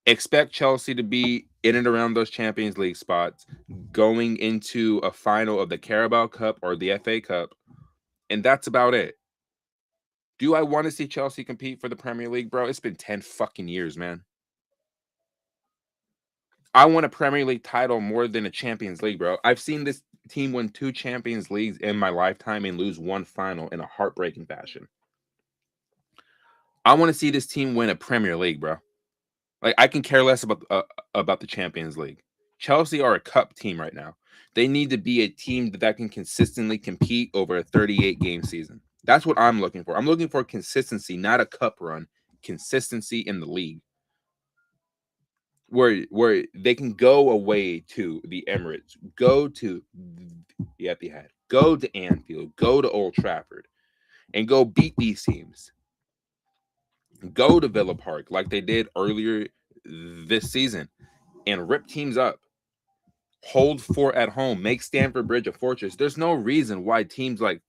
expect Chelsea to be in and around those Champions League spots, going into a final of the Carabao Cup or the FA Cup, and that's about it. Do I want to see Chelsea compete for the Premier League, bro? It's been 10 fucking years, man. I want a Premier League title more than a Champions League, bro. I've seen this team win 2 Champions Leagues in my lifetime and lose 1 final in a heartbreaking fashion. I want to see this team win a Premier League, bro. Like, I can care less about the Champions League. Chelsea are a cup team right now. They need to be a team that can consistently compete over a 38 game season. That's what I'm looking for. I'm looking for consistency, not a cup run. Consistency in the league, where they can go away to the Emirates, go to the Etihad, go to Anfield, go to Old Trafford, and go beat these teams. Go to Villa Park like they did earlier this season and rip teams up. Hold fort at home, make Stamford Bridge a fortress. There's no reason why teams like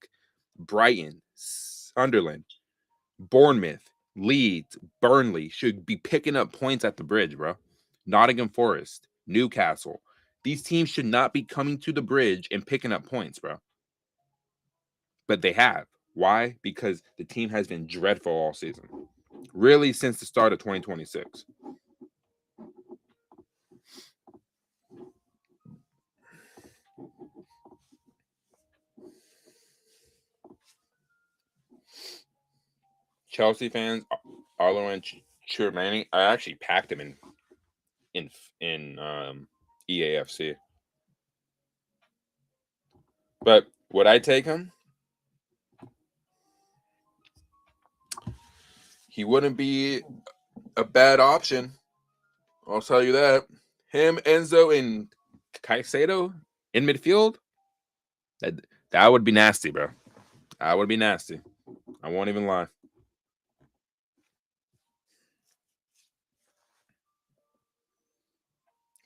Brighton, Sunderland, Bournemouth, Leeds, Burnley should be picking up points at the bridge, bro. Nottingham Forest, Newcastle. These teams should not be coming to the bridge and picking up points, bro. But they have. Why? Because the team has been dreadful all season. Really, since the start of 2026. Chelsea fans, Arlo and Chirmani, I actually packed him in EAFC. But would I take him? He wouldn't be a bad option. I'll tell you that. Him, Enzo, and Caicedo in midfield. That would be nasty, bro. That would be nasty. I won't even lie.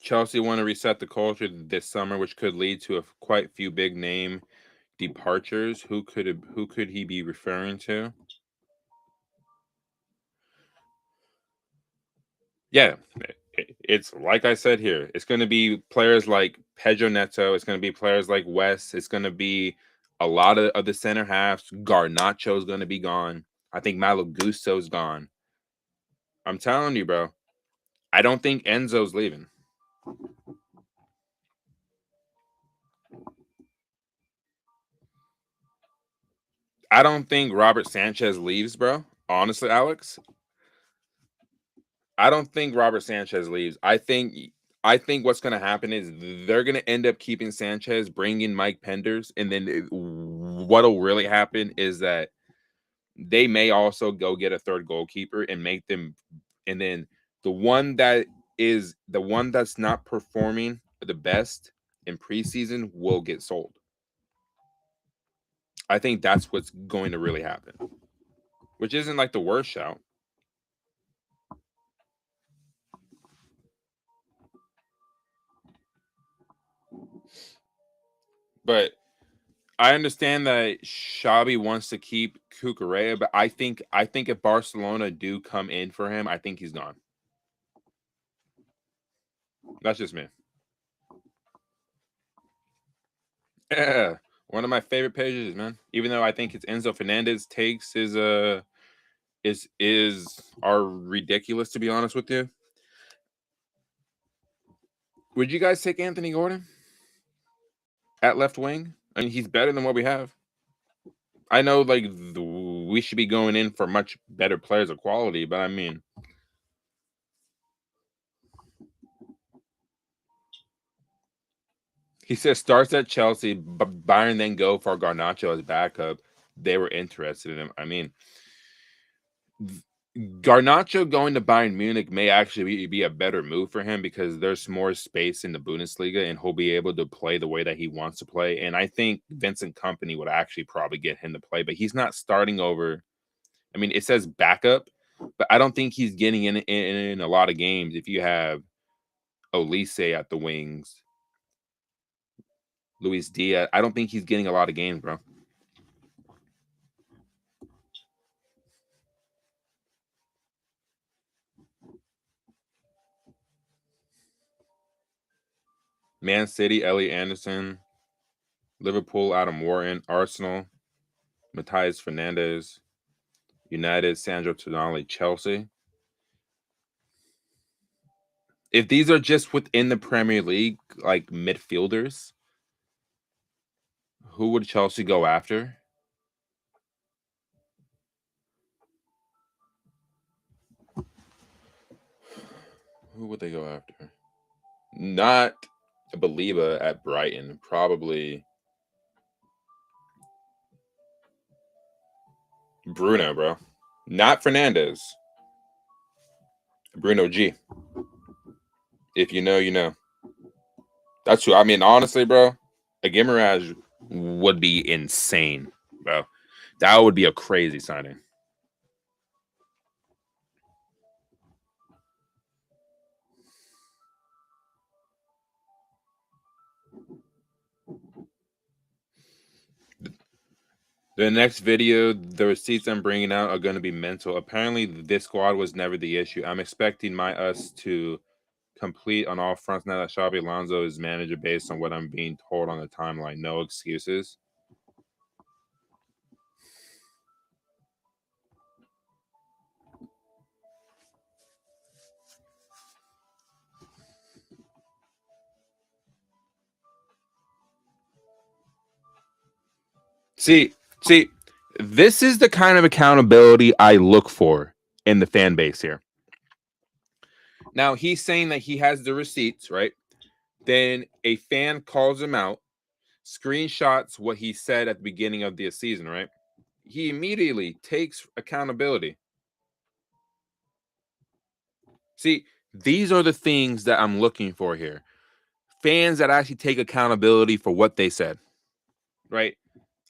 Chelsea want to reset the culture this summer, which could lead to quite few big name departures. Who could he be referring to? Yeah, it's like I said here. It's going to be players like Pedro Neto. It's going to be players like West. It's going to be a lot of the center halves. Garnacho's going to be gone. I think Malo Gusto's gone. I'm telling you, bro. I don't think Enzo's leaving. I don't think Robert Sanchez leaves, bro. Honestly, Alex, I don't think Robert Sanchez leaves. I think what's going to happen is they're going to end up keeping Sanchez, bring in Mike Penders, and then what'll really happen is that they may also go get a third goalkeeper and make them, and then the one that's not performing the best in preseason will get sold. I think that's what's going to really happen, which isn't like the worst shout. But I understand that Xabi wants to keep Cucurella, but I think if Barcelona do come in for him, I think he's gone. That's just me. Yeah, one of my favorite pages, man. Even though I think it's Enzo Fernandez takes is are ridiculous, to be honest with you. Would you guys take Anthony Gordon at left wing? I mean, he's better than what we have. I know, like we should be going in for much better players of quality, but I mean, he says starts at Chelsea, but Bayern then go for Garnacho as backup. They were interested in him. I mean, Garnacho going to Bayern Munich may actually be a better move for him because there's more space in the Bundesliga and he'll be able to play the way that he wants to play. And I think Vincent Company would actually probably get him to play, but he's not starting over. I mean, it says backup, but I don't think he's getting in a lot of games if you have Olise at the wings, Luis Diaz. I don't think he's getting a lot of games, bro. Man City, Ellie Anderson, Liverpool, Adam Wharton, Arsenal, Matthias Fernandez, United, Sandro Tonali, Chelsea. If these are just within the Premier League, like midfielders, who would Chelsea go after? Who would they go after? Not Baliba at Brighton. Probably Bruno, bro. Not Fernandez. Bruno G. If you know, you know. That's who. I mean, honestly, bro, a Gimaraj would be insane, bro. That would be a crazy signing. The next video, the receipts I'm bringing out are going to be mental. Apparently, this squad was never the issue. I'm expecting my us to complete on all fronts now that Xabi Alonso is manager based on what I'm being told on the timeline. No excuses. See, this is the kind of accountability I look for in the fan base here. Now, he's saying that he has the receipts, right? Then a fan calls him out, screenshots what he said at the beginning of the season, right? He immediately takes accountability. See, these are the things that I'm looking for here. Fans that actually take accountability for what they said, right?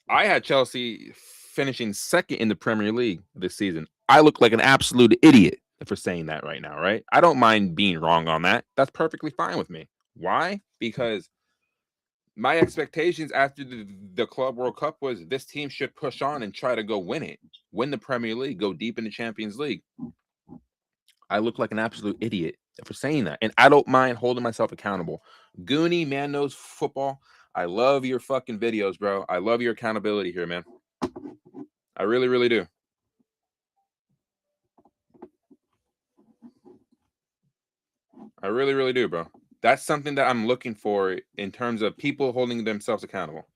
I had Chelsea finishing second in the Premier League this season. I look like an absolute idiot for saying that right now, right? I don't mind being wrong on that. That's perfectly fine with me. Why? Because my expectations after the Club World Cup was this team should push on and try to go win it, win the Premier League, go deep in the Champions League. I look like an absolute idiot for saying that. And I don't mind holding myself accountable. Goonie, man knows football. I love your fucking videos, bro. I love your accountability here, man. I really, really do. I really, really do, bro. That's something that I'm looking for in terms of people holding themselves accountable.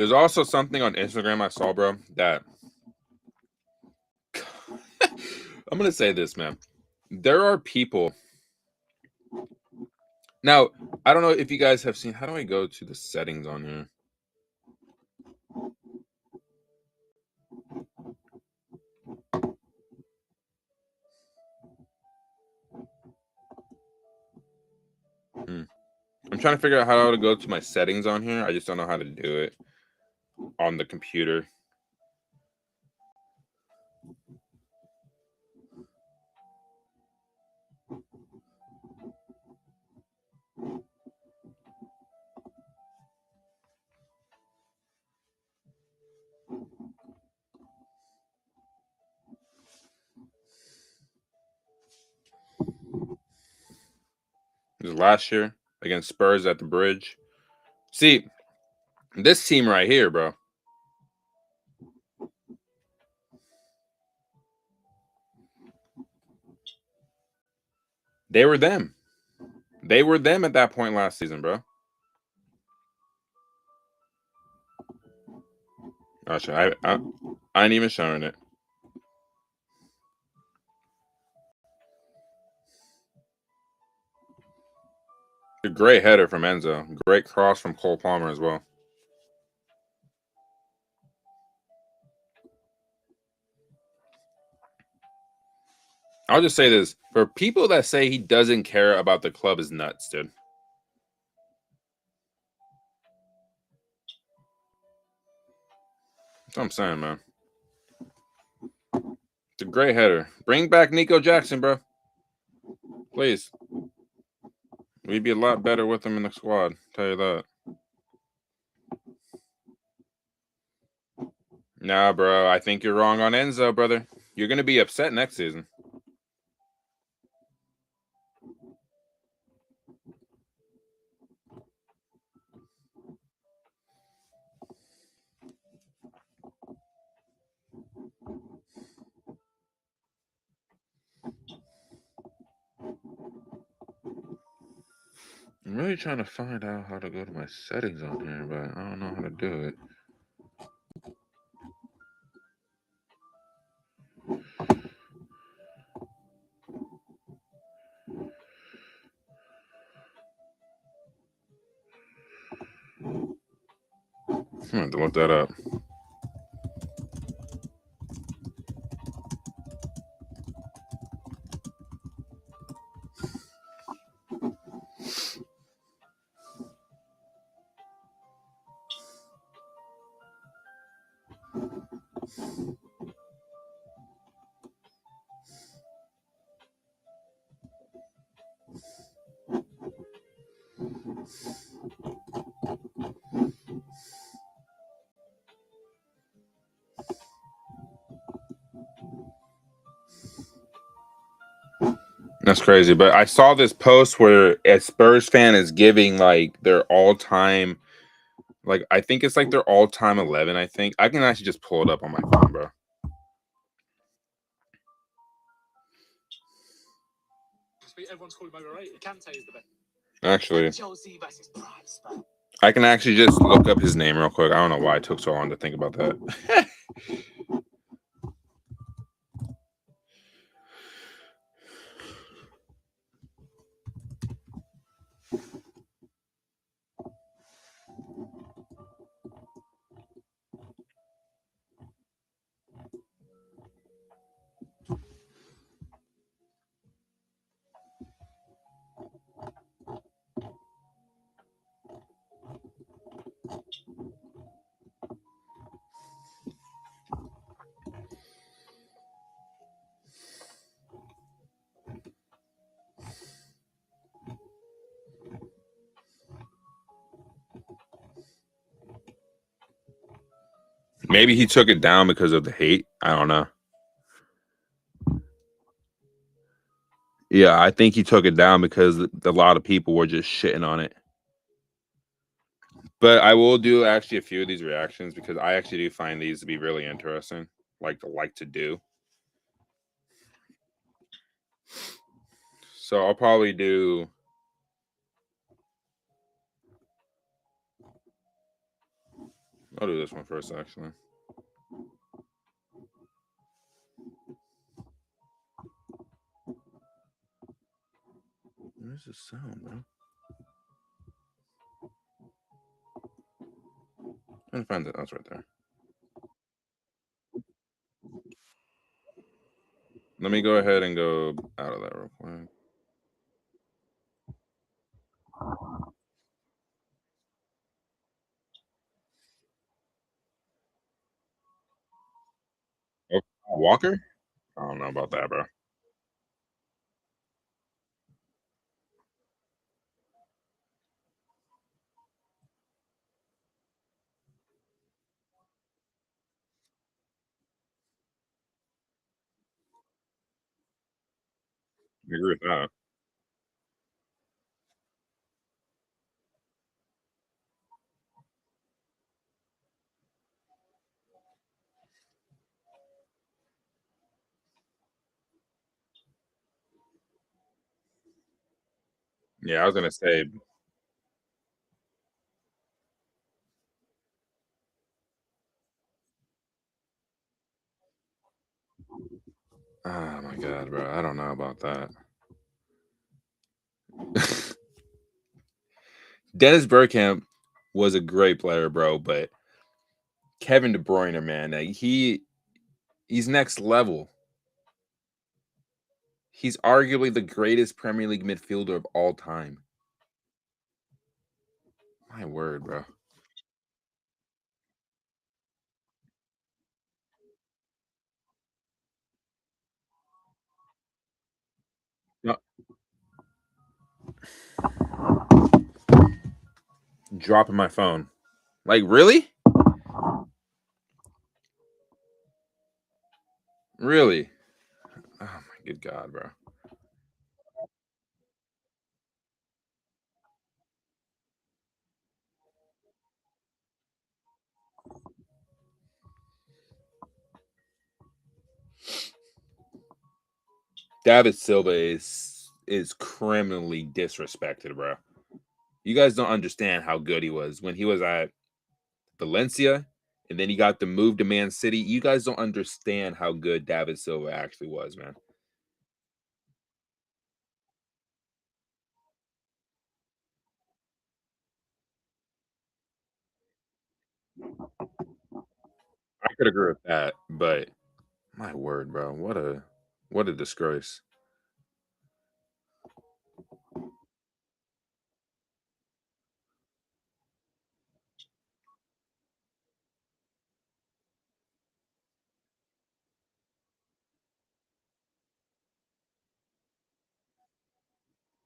There's also something on Instagram I saw, bro, that I'm gonna say this, man. There are people now. I don't know if you guys have seen. How do I go to the settings on here? I'm trying to figure out how to go to my settings on here. I just don't know how to do it on the computer. It was last year against Spurs at the Bridge. See, this team right here, bro. They were them. They were them at that point last season, bro. Gotcha. I ain't even showing it. A great header from Enzo. Great cross from Cole Palmer as well. I'll just say this. For people that say he doesn't care about the club is nuts, dude. That's what I'm saying, man. It's a great header. Bring back Nico Jackson, bro. Please. We'd be a lot better with him in the squad. Tell you that. Nah, bro. I think you're wrong on Enzo, brother. You're gonna be upset next season. I'm really trying to find out how to go to my settings on here, but I don't know how to do it. I'm gonna have to look that up. That's crazy. But I saw this post where a Spurs fan is giving like their all-time, like I think it's like their all-time 11. I think I can actually just pull it up on my phone, bro. Everyone's calling him overrated. Kante is the best. Actually, I can actually just look up his name real quick. I don't know why it took so long to think about that. Maybe he took it down because of the hate. I don't know. Yeah, I think he took it down because a lot of people were just shitting on it. But I will do actually a few of these reactions because I actually do find these to be really interesting, like to do. So I'll probably do. I'll do this one first, actually. Where's the sound, bro? I'm gonna find it. That's right there. Let me go ahead and go out of that real quick. Oh, Walker? I don't know about that, bro. I agree with that. Yeah, I was gonna say. Oh my god, bro. I don't know about that. Dennis Bergkamp was a great player, bro, but Kevin De Bruyne, man, he's next level. He's arguably the greatest Premier League midfielder of all time. My word, bro. No, dropping my phone. Like, really? Really? Oh my good god, bro. David Silva is criminally disrespected, bro. You guys don't understand how good he was when he was at Valencia, and then he got the move to Man City. You guys don't understand how good David Silva actually was, man. I could agree with that, but my word, bro, what a disgrace.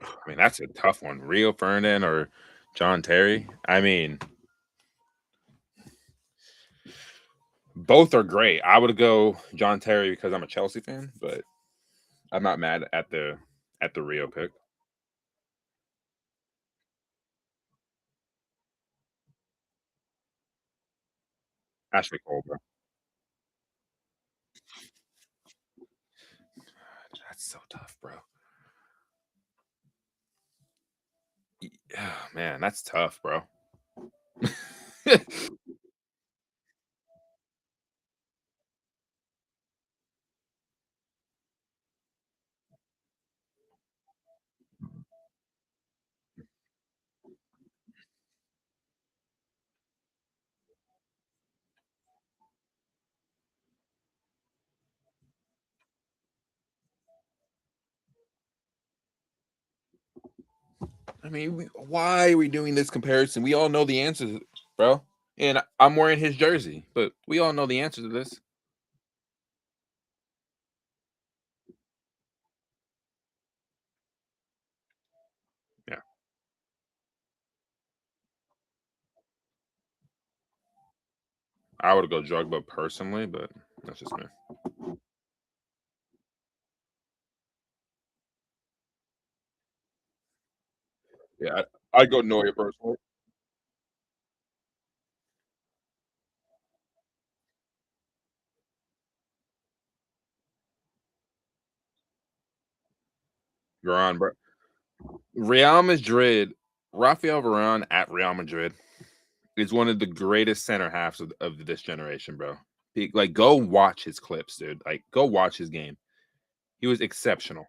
I mean, that's a tough one. Rio Ferdinand or John Terry. I mean, both are great. I would go John Terry because I'm a Chelsea fan, but I'm not mad at the Rio pick. Ashley Cole, bro. That's so tough, bro. Yeah, man, that's tough, bro. I mean, why are we doing this comparison? We all know the answers, bro. And I'm wearing his jersey, but we all know the answer to this. Yeah, I would go Drogba personally, but that's just me. Yeah, I'd go Neuer personally. Varane, bro. Real Madrid, Rafael Varane at Real Madrid. is one of the greatest center halves of this generation, bro. Like, go watch his clips, dude. Like, go watch his game. He was exceptional.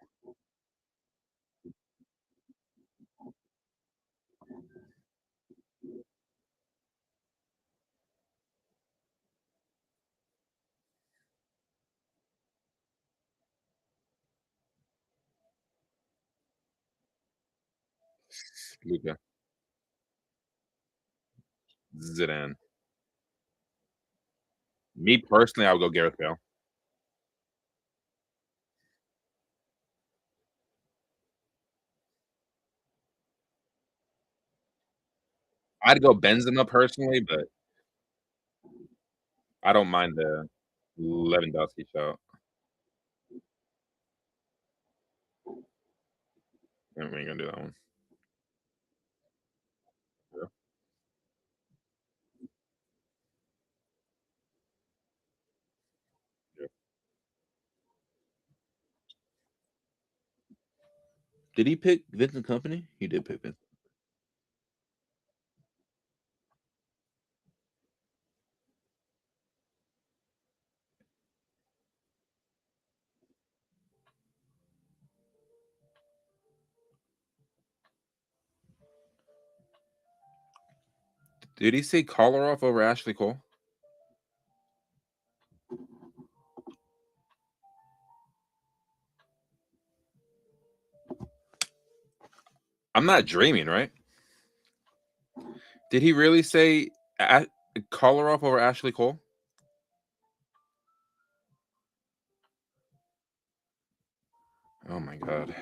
Luka, Zidane. Me personally, I would go Gareth Bale. I'd go Benzema personally, but I don't mind the Lewandowski shout. We ain't gonna do that one. Yeah, yeah. Did he pick Vincent Company? He did pick Vincent. Did he say Kolarov over Ashley Cole? I'm not dreaming, right? Did he really say Kolarov over Ashley Cole? Oh my god.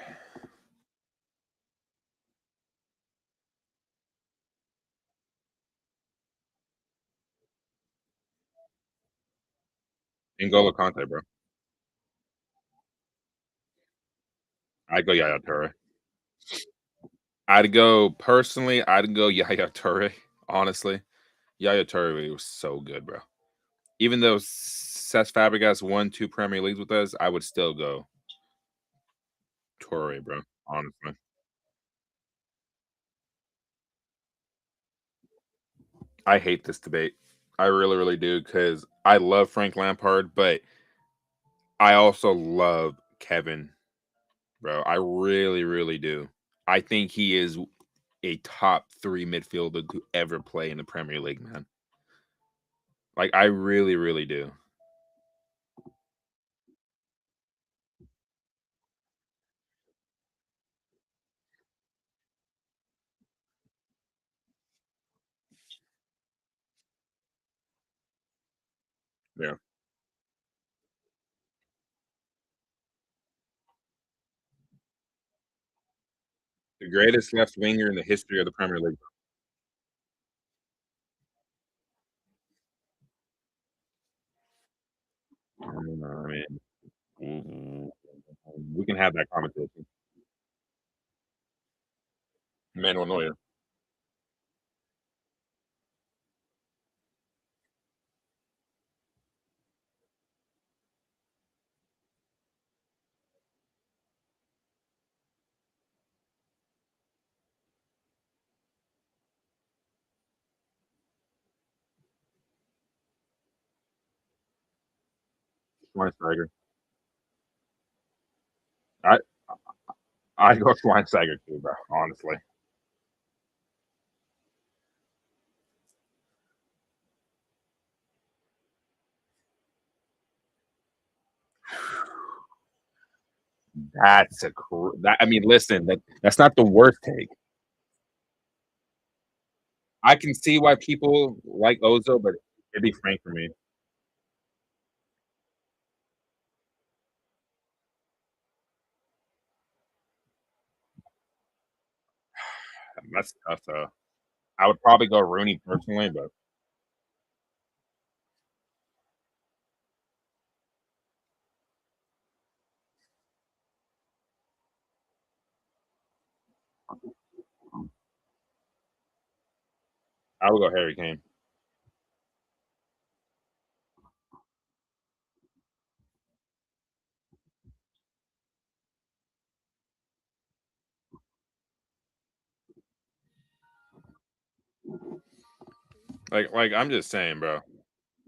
N'Golo Kante, bro. I'd go Yaya Toure. I'd go personally. I'd go Yaya Toure. Honestly, Yaya Toure was so good, bro. Even though Cesc Fabregas won 2 Premier Leagues with us, I would still go Toure, bro. Honestly, I hate this debate. I really, really do because I love Frank Lampard, but I also love Kevin, bro. I really, really do. I think he is a top three midfielder to ever play in the Premier League, man. Like, I really, really do. Yeah. The greatest left winger in the history of the Premier League. I mean, mm, we can have that conversation. Manuel Neuer. Schweinsteiger. I I go Schweinsteiger too, bro. Honestly, that. I mean, listen, that's not the worst take. I can see why people like Ozo, but it'd be Frank for me. That's tough though. I would probably go Rooney personally, but I would go Harry Kane. Like I'm just saying, bro.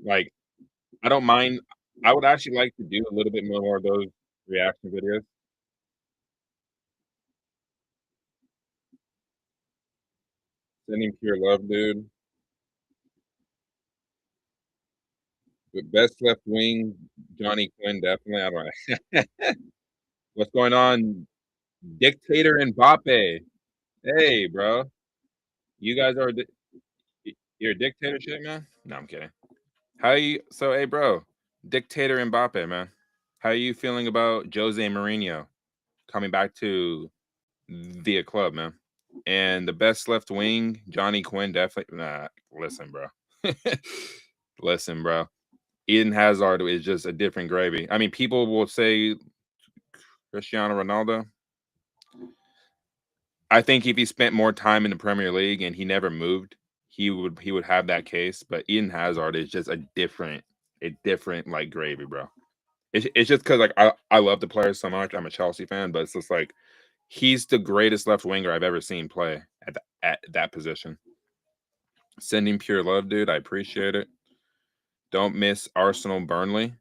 Like I don't mind. I would actually like to do a little bit more of those reaction videos. Sending pure love, dude. But best left wing, Johnny Quinn, definitely. I don't know. What's going on? Dictator Mbappe. Hey, bro. You guys are you're a dictatorship, man? No, I'm kidding. How you so hey bro, Dictator Mbappe, man. How are you feeling about Jose Mourinho coming back to the club, man? And the best left wing, Johnny Quinn, definitely. Nah, listen, bro. Listen, bro. Eden Hazard is just a different gravy. I mean, people will say Cristiano Ronaldo. I think if he spent more time in the Premier League and he never moved, he would have that case. But Eden Hazard is just a different like gravy, bro. It's just because like I love the player so much. I'm a Chelsea fan, but it's just like he's the greatest left winger I've ever seen play at that position. Sending pure love, dude. I appreciate it. Don't miss Arsenal Burnley.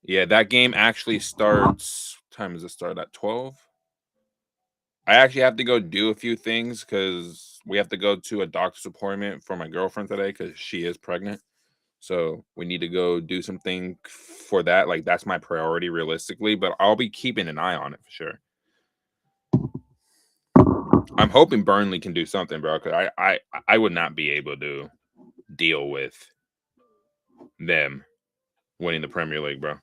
Yeah, that game actually starts. What time does it start at 12? I actually have to go do a few things because we have to go to a doctor's appointment for my girlfriend today because she is pregnant. So we need to go do something for that. Like that's my priority realistically, but I'll be keeping an eye on it for sure. I'm hoping Burnley can do something, bro. Because I would not be able to deal with them winning the Premier League, bro.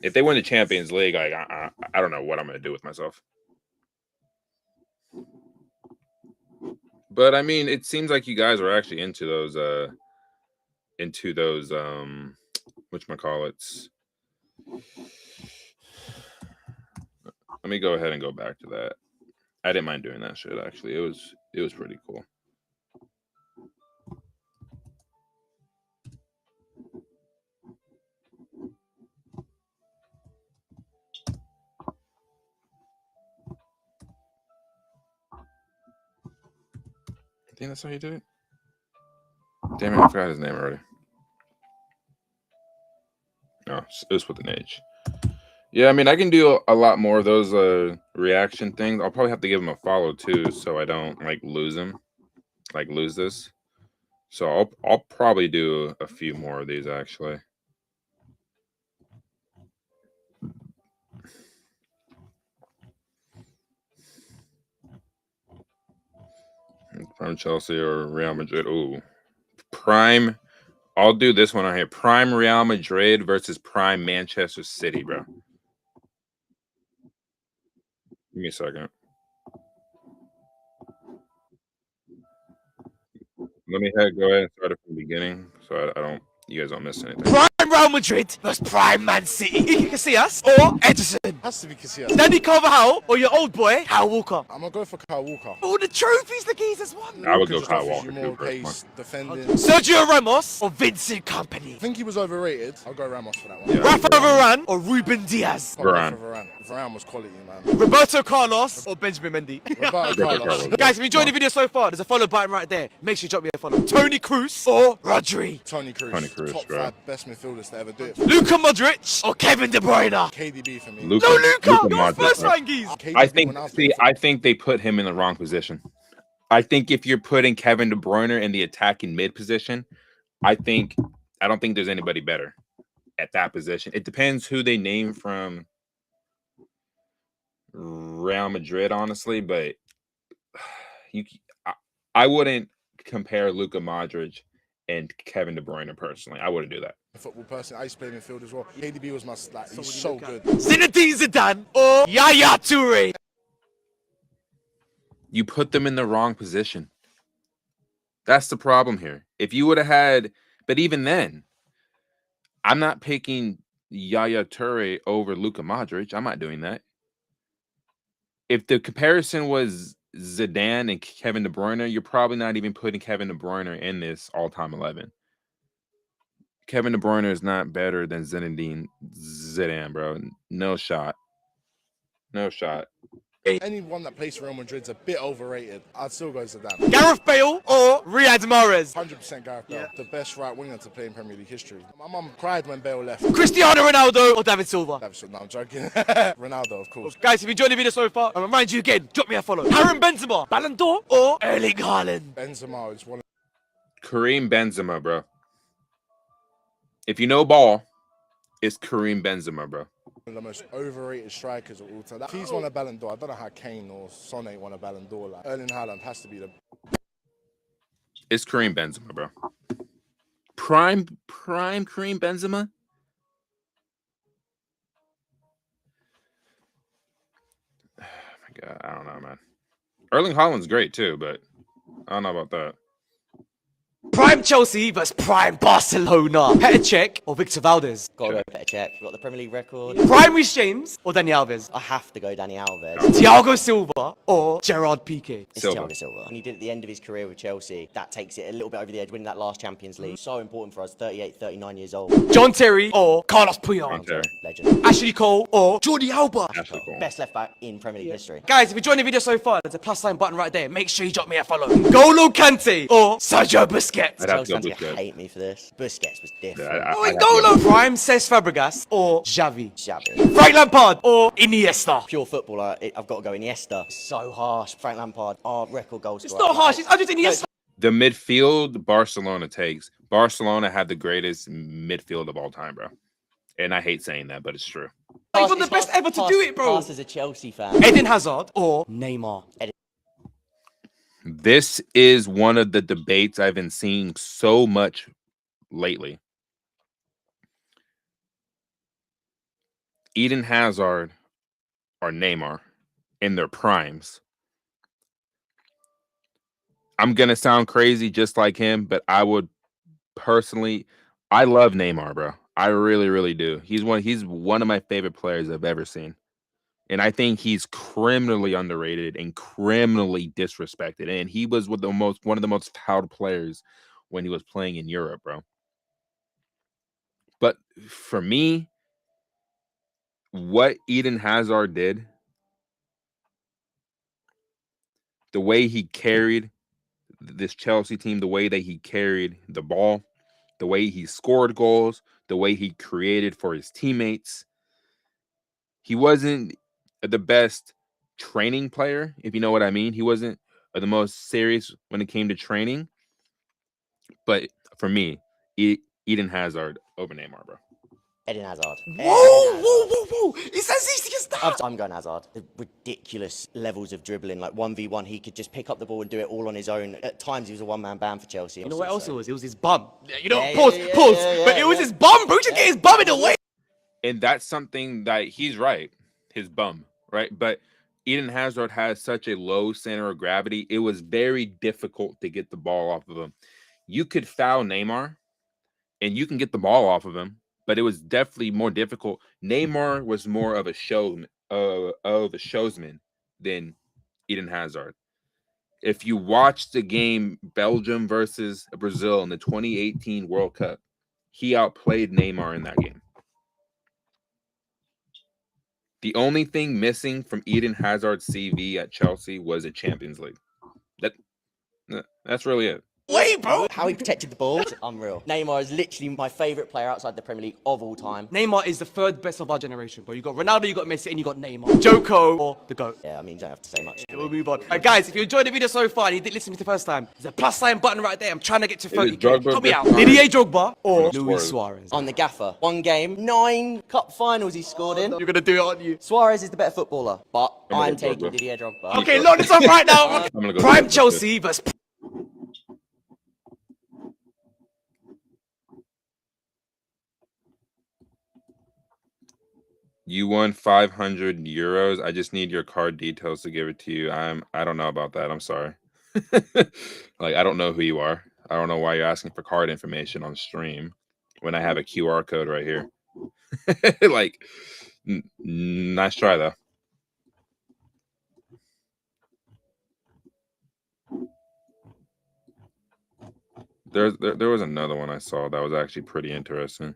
If they win the Champions League, like I don't know what I'm gonna do with myself. But I mean, it seems like you guys are actually into those whatchamacallits. Let me go ahead and go back to that. I didn't mind doing that shit actually. It was pretty cool. I think that's how you do it. Damn it, I forgot his name already. No, it was with an H. Yeah, I mean, I can do a lot more of those reaction things. I'll probably have to give him a follow too, so I don't like lose him, like lose this. So I'll probably do a few more of these actually. From Chelsea or Real Madrid. Ooh, prime. I'll do this one on here. Prime Real Madrid versus Prime Manchester City, bro. Give me a second. Let me go ahead and start it from the beginning, so I don't. You guys don't miss anything. Prime Real Madrid versus Prime Man City. Casillas or Edison. Has to be Casillas. Danny Carvajal or your old boy, Kyle Walker. I'm gonna go for Kyle Walker. All the trophies the geezers won. I would go just Kyle offers Walker you too more for this pace, one. defending. Sergio Ramos or Vincent Company. I think he was overrated. I'll go Ramos for that one. Yeah. Rafa Varane or Ruben Diaz. I'll go Varane. for Varane. Varane was quality, man. Roberto Carlos or Benjamin Mendy. Roberto Carlos. Guys, if you enjoyed the video so far, there's a follow button right there. Make sure you drop me a follow. Tony Cruz or Rodri. Tony Cruz. Tony Cruz, Top bro. 5 best midfielders to ever do it. Luka Modric or Kevin De Bruyne. KDB for me. Luka, No, Luka. Luka You're Modric, first bro. line geez. KDB I think. when was See, playing I think they put him in the wrong position. I think if you're putting Kevin De Bruyne in the attacking mid position, I don't think there's anybody better at that position. It depends who they name from Real Madrid, honestly, but you, I wouldn't compare Luka Modric and Kevin De Bruyne personally. I wouldn't do that. football person. I used to play midfield as well. KDB was my he's so good. Zinedine Zidane or Yaya Toure. You put them in the wrong position. That's the problem here. If you would have had, but even then, I'm not picking Yaya Toure over Luka Modric. I'm not doing that. If the comparison was Zidane and Kevin De Bruyne, you're probably not even putting Kevin De Bruyne in this all-time 11. Kevin De Bruyne is not better than Zinedine Zidane, bro. No shot. No shot. Anyone that plays for Real Madrid's a bit overrated. I'd still go Zidane. Gareth Bale or Riyad Mahrez? 100% Gareth Bale, the best right winger to play in Premier League history. My mum cried when Bale left. Cristiano Ronaldo or David Silva? No, I'm joking. Ronaldo, of course. Guys, if you enjoyed the video so far, I remind you again, drop me a follow. Karim Benzema, Ballon d'Or or Erling Haaland? Benzema is one of Karim Benzema, bro. If you know ball, it's Karim Benzema, bro. the most overrated strikers of all time. If he's won a Ballon d'Or, I don't know how Kane or Sonne won a Ballon d'Or. Like Erling Haaland has to be the. It's Karim Benzema, bro. Prime Karim Benzema. Oh my God, I don't know, man. Erling Haaland's great too, but I don't know about that. Prime Chelsea versus Prime Barcelona. Petr Cech or Victor Valdez? Got to go Petr Cech. We've got the Premier League record. Prime Reece James or Dani Alves? I have to go Dani Alves. Thiago Silva or Gerard Piqué? It's Silva. Thiago Silva. When he did at the end of his career with Chelsea, that takes it a little bit over the edge, winning that last Champions League. So important for us, 38, 39 years old. John Terry or Carlos Puyol? John Terry. Legend. Ashley Cole or Jordi Alba? Ashley Cole. Best left back in Premier League history. Guys, if you enjoyed the video so far, there's a plus sign button right there. Make sure you drop me a follow. N'Golo Kante or Sergio Busquets? I'd have to Chelsea go fans are Busquets. gonna hate me for this. Busquets was different. Yeah, Oh, I'd have to go N'Golo! Prime Cesc Fabregas or Xavi? Xabi. Frank Lampard or Iniesta? Pure footballer, I've got to go Iniesta. So harsh. Frank Lampard, our record goal scorer. It's not harsh, it's just Iniesta. The midfield Barcelona takes. Barcelona had the greatest midfield of all time, bro. And I hate saying that, but it's true. He's one of the best ever to do it, bro. Pass as a Chelsea fan. Eden Hazard or Neymar? This is one of the debates I've been seeing so much lately. Eden Hazard or Neymar in their primes. I'm going to sound crazy just like him, but I would personally, I love Neymar, bro. I really, really do. He's one of my favorite players I've ever seen. And I think he's criminally underrated and criminally disrespected. And he was one of the most touted players when he was playing in Europe, bro. But for me, what Eden Hazard did, the way he carried this Chelsea team, the way that he carried the ball, the way he scored goals, the way he created for his teammates. He wasn't the best training player, if you know what I mean. He wasn't the most serious when it came to training. But for me, Eden Hazard over Neymar, bro. Eden Hazard. Whoa! It's as easy as that! I'm going Hazard. The ridiculous levels of dribbling, like 1v1, he could just pick up the ball and do it all on his own. At times, he was a one-man band for Chelsea. You know what else it was? It was his bum. You know, Yeah, pause. yeah, But it was his bum, bro. You should get his bum in the way. And that's something that he's right. His bum, right? But Eden Hazard has such a low center of gravity. It was very difficult to get the ball off of him. You could foul Neymar and you can get the ball off of him, but it was definitely more difficult. Neymar was more of a showsman than Eden Hazard. If you watch the game Belgium versus Brazil in the 2018 World Cup, he outplayed Neymar in that game. The only thing missing from Eden Hazard's CV at Chelsea was a Champions League. That's really it. Wait, bro. How he protected the ball, it's unreal. Neymar is literally my favourite player outside the Premier League of all time. Neymar is the third best of our generation, bro. You got Ronaldo, you got Messi, and you got Neymar. Joko or the GOAT. Yeah, I mean, you don't have to say much. We'll move on. Guys, if you enjoyed the video so far and you didn't listen to me the first time, there's a plus sign button right there. I'm trying to get to 30K. Drogba Help me out. best Didier Drogba or Suarez. Luis Suarez. On the gaffer, 1 game, 9 cup finals he scored in. You're going to do it, aren't you? Suarez is the better footballer, but I'm gonna I'm go taking Drogba. Didier Drogba. Okay, lock this up right now. I'm gonna go Prime Drogba. Chelsea versus... You won 500 euros. I just need your card details to give it to you. I don't know about that. I'm sorry. Like, I don't know who you are. I don't know why you're asking for card information on stream when I have a QR code right here. Like, nice try though. There was another one I saw that was actually pretty interesting.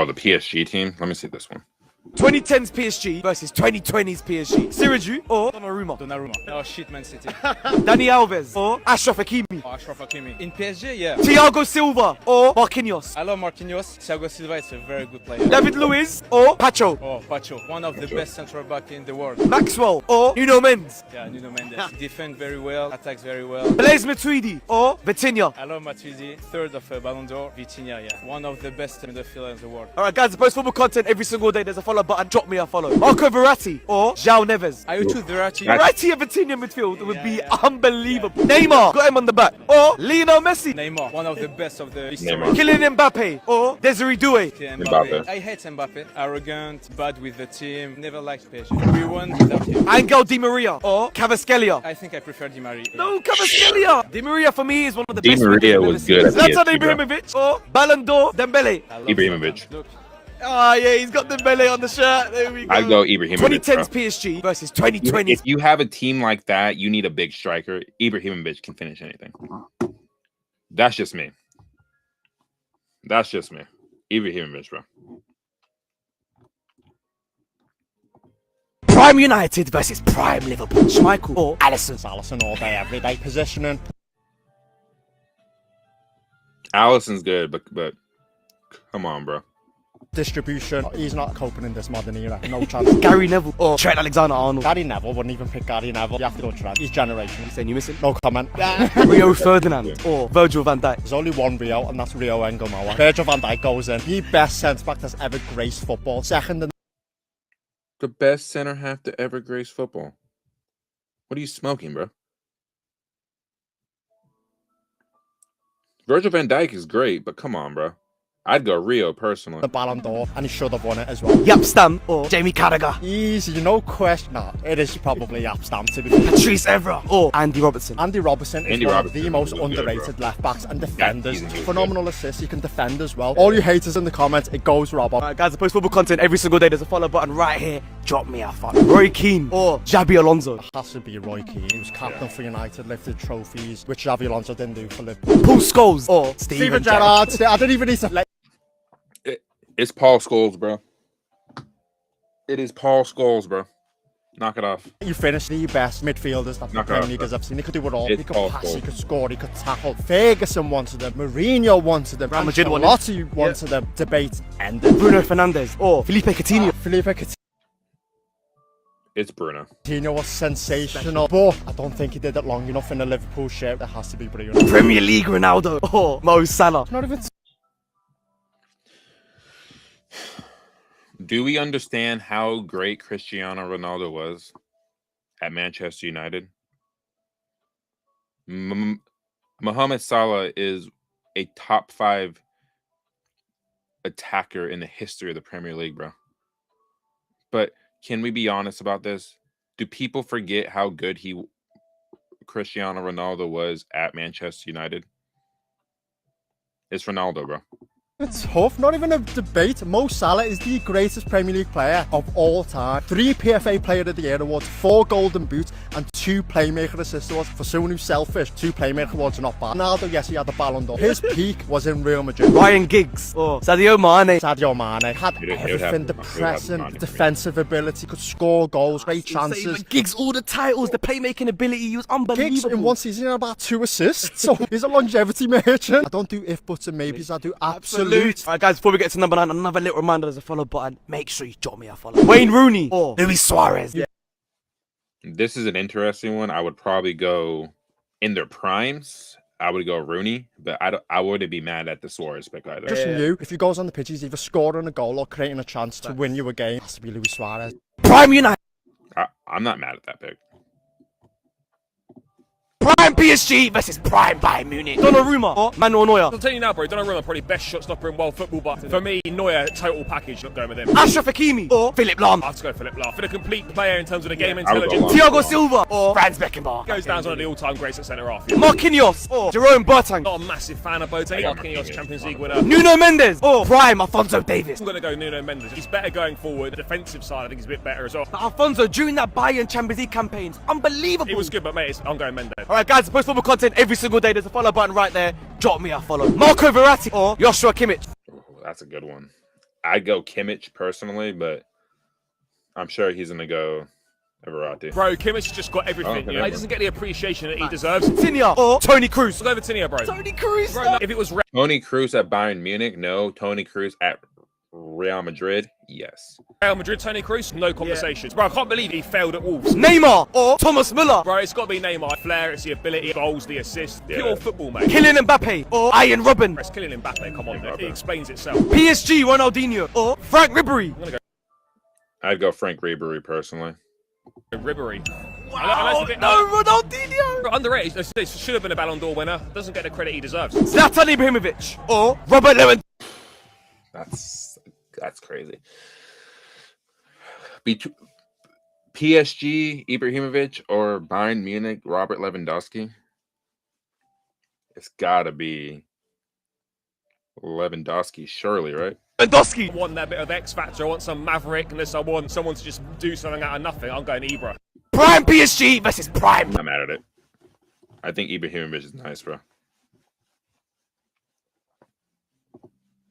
Oh, the PSG team. Let me see this one. 2010's PSG versus 2020's PSG. Siraju or Donnarumma? Donnarumma. Oh shit, Man City. Dani Alves or Achraf Hakimi? Oh, Achraf Hakimi. In PSG, yeah. Thiago Silva or Marquinhos? I love Marquinhos. Thiago Silva is a very good player. David Luiz or Pacho? Oh, Pacho. One of the best central back in the world. Maxwell or Nuno Mendes? Yeah, Nuno Mendes. Defend very well, attacks very well. Blaise Matuidi or Vitinha? I love Matuidi. Third of Ballon d'Or. Vitinha, yeah. One of the best midfielders in the world. Alright guys, I post football content every single day. There's a follow button, drop me a follow. Marco Verratti or João Neves? I would choose Verratti. Verratti and Vitinha midfield would be unbelievable. Neymar, got him on the back. Or Lionel Messi? Neymar, one of the best of the history. Neymar. Kylian Mbappe or Desiree Doué? Mbappe. I hate Mbappe. Arrogant, bad with the team, never liked PSG. We won without him. Angel Di Maria or Kvaratskhelia? I think I prefer Di Maria. No, Kvaratskhelia! Di Maria for me is one of the Di best. Maria was good at Zlatan PSG, bro. Ibrahimovic or Ballon d'Or Dembele? I love Ibrahimovic. Zlatan. Look, Ah, yeah, he's got Dembele on the shirt. There we go. I'd go Ibrahimovic. 2010's Bro. PSG versus 2020's. If you have a team like that, you need a big striker. Ibrahimovic can finish anything. That's just me. That's just me. Ibrahimovic, bro. Prime United versus Prime Liverpool. Schmeichel or Alisson? Alisson all day, every day. Positioning. Alisson's good, but come on, bro. Distribution. He's not coping in this modern era. No chance. Gary Neville or Trent Alexander-Arnold? Gary Neville wouldn't even pick Gary Neville. You have to go Trent. He's generational. Saying you missing? No comment. Rio Ferdinand or Virgil van Dijk? There's only one Rio, and that's Rio Engelmower. Virgil van Dijk goes in. The best centre-back that's ever graced football. Second in The best center half to ever grace football. What are you smoking, bro? Virgil van Dijk is great, but come on, bro. I'd go Rio personally. the Ballon d'Or, and he should have won it as well. Yap Stam or Jamie Carragher? Easy, no question. Nah, it is probably Yap Stam to be fair. Patrice Evra or Andy Robertson? Andy Robertson is Andy one Robertson of the most was good, underrated bro. left backs and defenders. he's good. Phenomenal assists. He can defend as well. All you haters in the comments, it goes Robbo. Alright guys, I post football content every single day. There's a follow button right here. Drop me a follow. Roy Keane or Xabi Alonso? Has to be Roy Keane. He was captain for United, lifted trophies, which Xabi Alonso didn't do for Liverpool. Paul Scholes or Steven Gerrard. I didn't even need to let. It's Paul Scholes, bro. It is Paul Scholes, bro. Knock it off. You finish the best midfielders that the Knock it Premier off, League bro. has ever seen. He could do it all. It's He could Paul pass, Scholes. he could score, he could tackle. Ferguson wanted him, Mourinho wanted him, Real Madrid wanted him. Ancelotti wanted him. Debate ended. Bruno Fernandes or Felipe Coutinho? Felipe It's Bruno. Coutinho was sensational, but I don't think he did it long enough in the Liverpool shirt. It has to be Bruno. Premier League Ronaldo or Mo Salah? Not even. Do we understand how great Cristiano Ronaldo was at Manchester United? Mohamed Salah is a top 5 attacker in the history of the Premier League, bro. But can we be honest about this? Do people forget how good Cristiano Ronaldo was at Manchester United? It's Ronaldo, bro. It's tough, not even a debate. Mo Salah is the greatest Premier League player of all time. 3 PFA Player of the Year awards, 4 Golden Boots, and 2 Playmaker Assist awards. For someone who's selfish, 2 Playmaker awards are not bad. Ronaldo, yes, he had the Ballon d'Or. His peak was in Real Madrid. Ryan Giggs or Sadio Mane? Sadio Mane had It would have everything, to- the it would have to pressing, Mane for me. defensive ability, could score goals, great chances. Giggs, all the titles, the playmaking ability, he was Giggs unbelievable. in one season had about 2 assists, so he's a longevity merchant. I don't do if, buts and maybes, I do absolute. Alright guys, before we get to number 9, another little reminder, there's a follow button. Make sure you drop me a follow. Wayne Rooney or Luis Suarez? Yeah. This is an interesting one. I would probably go in their primes. I would go Rooney, but I wouldn't be mad at the Suarez pick either. Just from you, if he goes on the pitch, he's either scoring a goal or creating a chance to win you a game. It has to be Luis Suarez. Prime United. I'm not mad at that pick. Prime PSG versus Prime Bayern Munich. Donnarumma or Manuel Neuer? I'll tell you now, bro, Donnarumma probably best shot stopper in world football, but for me, Neuer, total package, not going with him. Achraf Hakimi or Philip Lahm? I have to go Philip Lahm. For the complete player in terms of the game I would go intelligence, Lahm. Thiago Silva or Franz Beckenbauer? goes down as one of the all-time greats at centre-half. Marquinhos or Jerome Boateng? Not a massive fan of Boateng. Yeah, Marquinhos, Marquinhos. Champions League winner. Nuno Mendes or Prime Alfonso Davies? I'm going to go Nuno Mendes. He's better going forward. The defensive side, I think he's a bit better as well. But Alfonso, during that Bayern Champions League campaigns, unbelievable. He was good, but mate, I'm going Mendes. Alright guys, post football content every single day. There's a follow button right there. Drop me a follow. Marco Verratti or Joshua Kimmich? Oh, that's a good one. I'd go Kimmich personally, but I'm sure he's gonna go Everati. Bro, Kimmich has just got everything. He doesn't get the appreciation that he deserves. Tinea or Tony Cruz. Let's go over Tinea, bro. Tony Cruz. Bro, no, if it was Tony Cruz at Bayern Munich, no. Tony Cruz at Real Madrid, yes. Real Madrid, Tony Cruz, no conversations. Bro, I can't believe he failed at Wolves. Neymar or Thomas Müller. Bro, it's got to be Neymar. Flair, it's the ability, goals, the assist. Pure football, mate. Kylian Mbappe or Ian Robben. It's Kylian Mbappe, come on, it explains itself. PSG Ronaldinho or Frank Ribery. I'd go Frank Ribery personally. Ribery. Wow, no, Ronaldinho. Underrated. This should have been a Ballon d'Or winner. Doesn't get the credit he deserves. Zlatan Ibrahimovic or Robert Lewandowski. That's crazy. PSG Ibrahimovic or Bayern Munich Robert Lewandowski. It's gotta be Lewandowski, surely, right? Lewandowski. I want that bit of X factor. I want some maverickness. I want someone to just do something out of nothing. I'm going Ibra. Prime PSG versus Prime. I'm not mad at it. I think Ibrahimovic is nice, bro.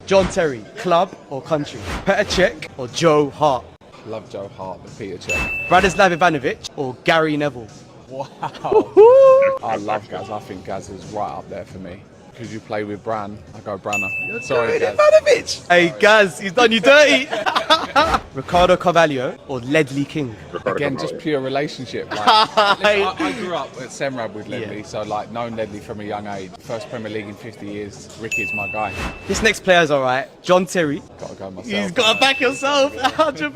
John Terry, club or country? Petr Cech or Joe Hart? Love Joe Hart, but Petr Cech. Branislav Ivanovic or Gary Neville? Wow. I love Gaz. I think Gaz is right up there for me. Because you play with Bran, I go Branner. Sorry, Gaz. Ivanovic. Hey, Gaz, he's done you dirty. Ricardo Carvalho or Ledley King? Again, just pure relationship. Like, I grew up at Semrad with Ledley, so like known Ledley from a young age. First Premier League in 50 years. Ricky's my guy. This next player's alright. John Terry. Gotta go myself. He's got to back yourself, 100%.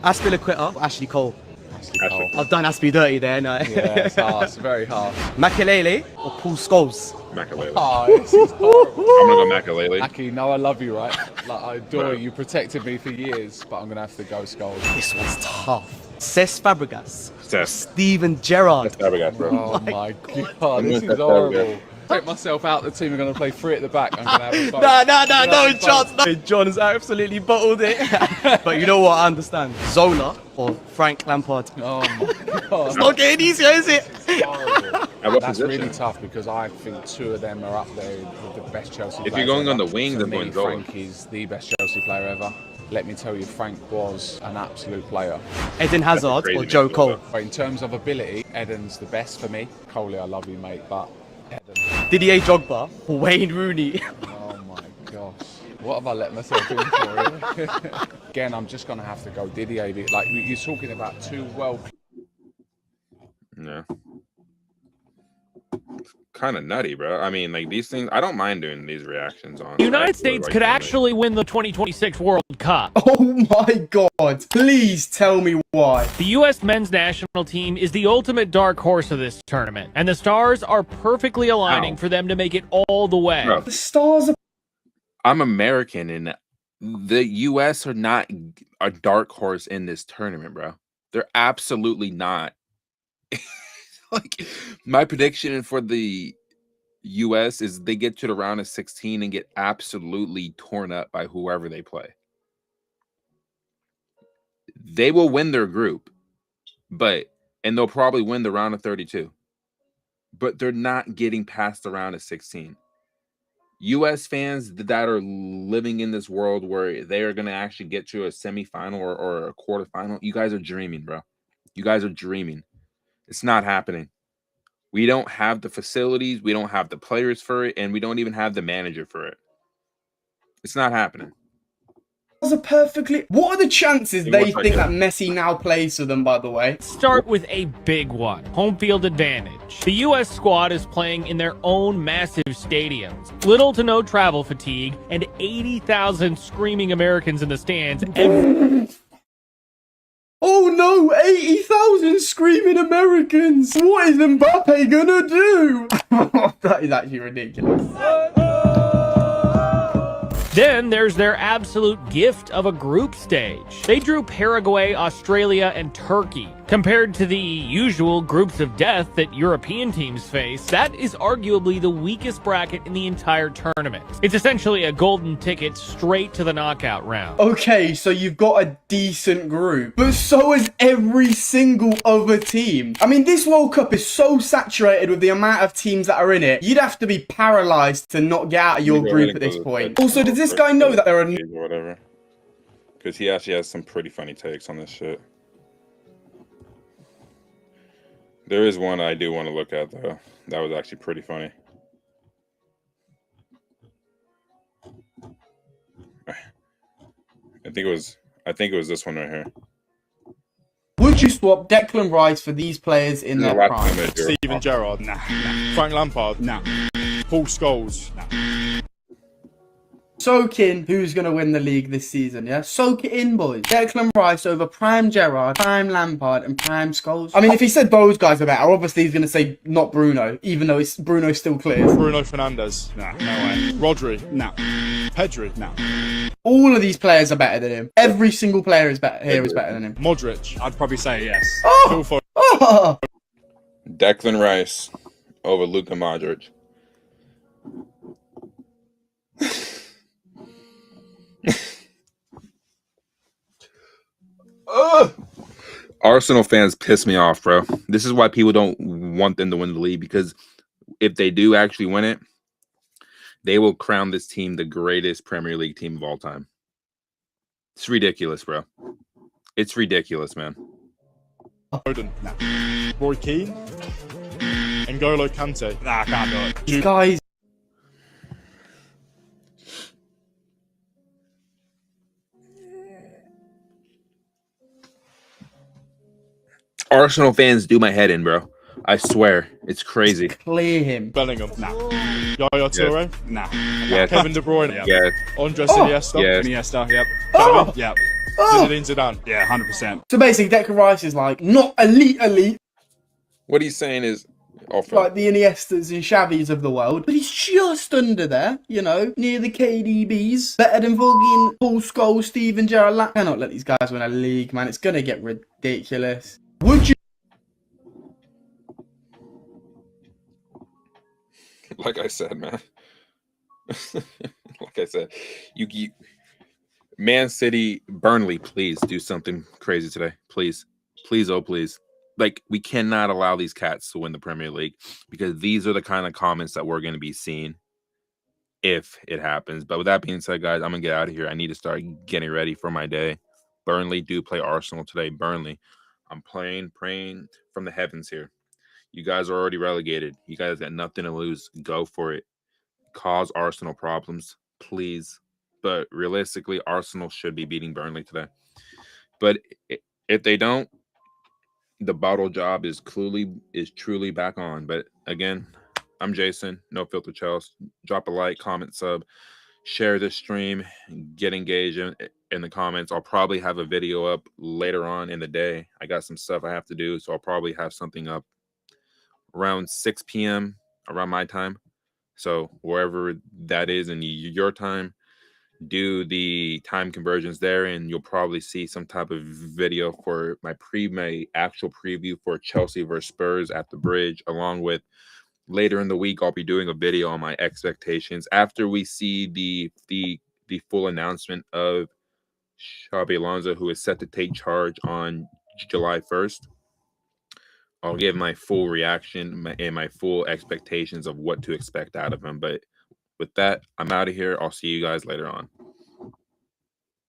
Aspilicueta or Ashley Cole? Ashley. I've done Aspie dirty there, no? Yeah, it's hard. It's very hard. Makelele or Paul Scholes? Makalele. Oh, this is horrible. I'm gonna go Makalele. Aki, no, I love you, right? Like, I adore you. You protected me for years, but I'm going to have to go Scholes. This one's tough. Cesc Fabregas. Cesc. Steven Gerrard. That's Fabregas, bro. Oh my God, this is horrible. Take myself out the team. I'm going to play three at the back. I'm going to have a vote. No chance. No. John has absolutely bottled it. But you know what? I understand. Zola or Frank Lampard. Oh my God. It's not getting easier, is it? Horrible. At what That's position? really tough because I think two of them are up there with the best Chelsea If players you're going on ever. the wings, To I'm me, going Zola. Frank is the best Chelsea player ever. Let me tell you, Frank was an absolute player. Eden Hazard crazy or Joe midfielder. Cole. But in terms of ability, Eden's the best for me. Coley, I love you, mate, but Eden. Didier Drogba or Wayne Rooney. Oh my gosh. What have I let myself in for? Again, I'm just going to have to go Didier. Like, you're talking about two Yeah. Kind of nutty, bro. I mean, like these things, I don't mind doing these reactions on. The United States could actually win the 2026 World Cup. Oh my God. Please tell me why. The U.S. men's national team is the ultimate dark horse of this tournament, and the stars are perfectly aligning for them to make it all the way. Bro, The stars are... I'm American, and the U.S. are not a dark horse in this tournament, bro. They're absolutely not. Like, my prediction for the U.S. is they get to the round of 16 and get absolutely torn up by whoever they play. They will win their group, and they'll probably win the round of 32. But they're not getting past the round of 16. U.S. fans that are living in this world where they are going to actually get to a semifinal or a quarterfinal, you guys are dreaming, bro. You guys are dreaming. It's not happening. We don't have the facilities, we don't have the players for it, and we don't even have the manager for it. It's not happening. Are perfectly... What are the chances they think that Messi now plays for them, by the way? Start with a big one, home field advantage. The U.S. squad is playing in their own massive stadiums, little to no travel fatigue, and 80,000 screaming Americans in the stands. Oh no, 80,000 screaming Americans! What is Mbappe gonna do? That is actually ridiculous. Then there's their absolute gift of a group stage. They drew Paraguay, Australia, and Turkey. Compared to the usual groups of death that European teams face, that is arguably the weakest bracket in the entire tournament. It's essentially a golden ticket straight to the knockout round. Okay, so you've got a decent group, but so is every single other team. I mean, this World Cup is so saturated with the amount of teams that are in it, you'd have to be paralyzed to not get out of your group at this point. Also, does this guy know that there are... Whatever. because he actually has some pretty funny takes on this shit. There is one I do want to look at though. That was actually pretty funny. I think it was this one right here. Would you swap Declan Rice for these players in their prime? Steven Gerrard? Nah. Frank Lampard? Nah. Paul Scholes? Nah. Soak in who's going to win the league this season, yeah? Soak it in, boys. Declan Rice over prime Gerrard, prime Lampard, and prime Scholes. I mean, if he said those guys are better, obviously he's going to say not Bruno, even though Bruno's still clear. Bruno Fernandes? Nah, no way. Rodri? Nah. Pedri? Nah. All of these players are better than him. Every single player is better than him. Modric? I'd probably say yes. Oh! Declan Rice over Luka Modric. Arsenal fans piss me off, bro. This is why people don't want them to win the league, because if they do actually win it, they will crown this team the greatest Premier League team of all time. It's ridiculous, bro. It's ridiculous, man. Foden? Nah. Roy Keane? N'Golo Kante? Nah, I can't do it. These guys. Arsenal fans do my head in, bro. I swear. It's crazy. Clear him. Bellingham? Nah. Yaya Toure? Yes. Nah. Yes. Kevin De Bruyne? Yes. Andres Iniesta? Yes. Iniesta, yep. Oh. Xavi? Yep. Oh. Zinedine Zidane? Yeah, 100%. So basically, Declan Rice is like not elite, What he's saying is like the Iniestas and Xavis of the world, but he's just under there, you know, near the KDBs. Better than fucking Paul Scholes, Steven Gerrard. Cannot let these guys win a league, man. It's gonna get ridiculous. Would you? Like I said, man. Like I said, you Man City, Burnley, please do something crazy today. Please. Please, oh please. Like, we cannot allow these cats to win the Premier League, because these are the kind of comments that we're going to be seeing if it happens. But with that being said, guys, I'm going to get out of here. I need to start getting ready for my day. Burnley do play Arsenal today. Burnley. I'm praying from the heavens here. You guys are already relegated. You guys got nothing to lose. Go for it. Cause Arsenal problems, please. But realistically, Arsenal should be beating Burnley today. But if they don't, the bottle job is truly back on. But again, I'm Jason, No Filter Chelsea. Drop a like, comment, sub, share this stream, get engaged in the comments. I'll probably have a video up later on in the day. I got some stuff I have to do, so I'll probably have something up around 6 p.m. around my time. So wherever that is in your time, do the time conversions there, and you'll probably see some type of video for my actual preview for Chelsea versus Spurs at the Bridge, along with later in the week I'll be doing a video on my expectations after we see the full announcement of Xabi Alonso, who is set to take charge on July 1st. I'll give my full reaction and my full expectations of what to expect out of him. But with that, I'm out of here. I'll see you guys later on.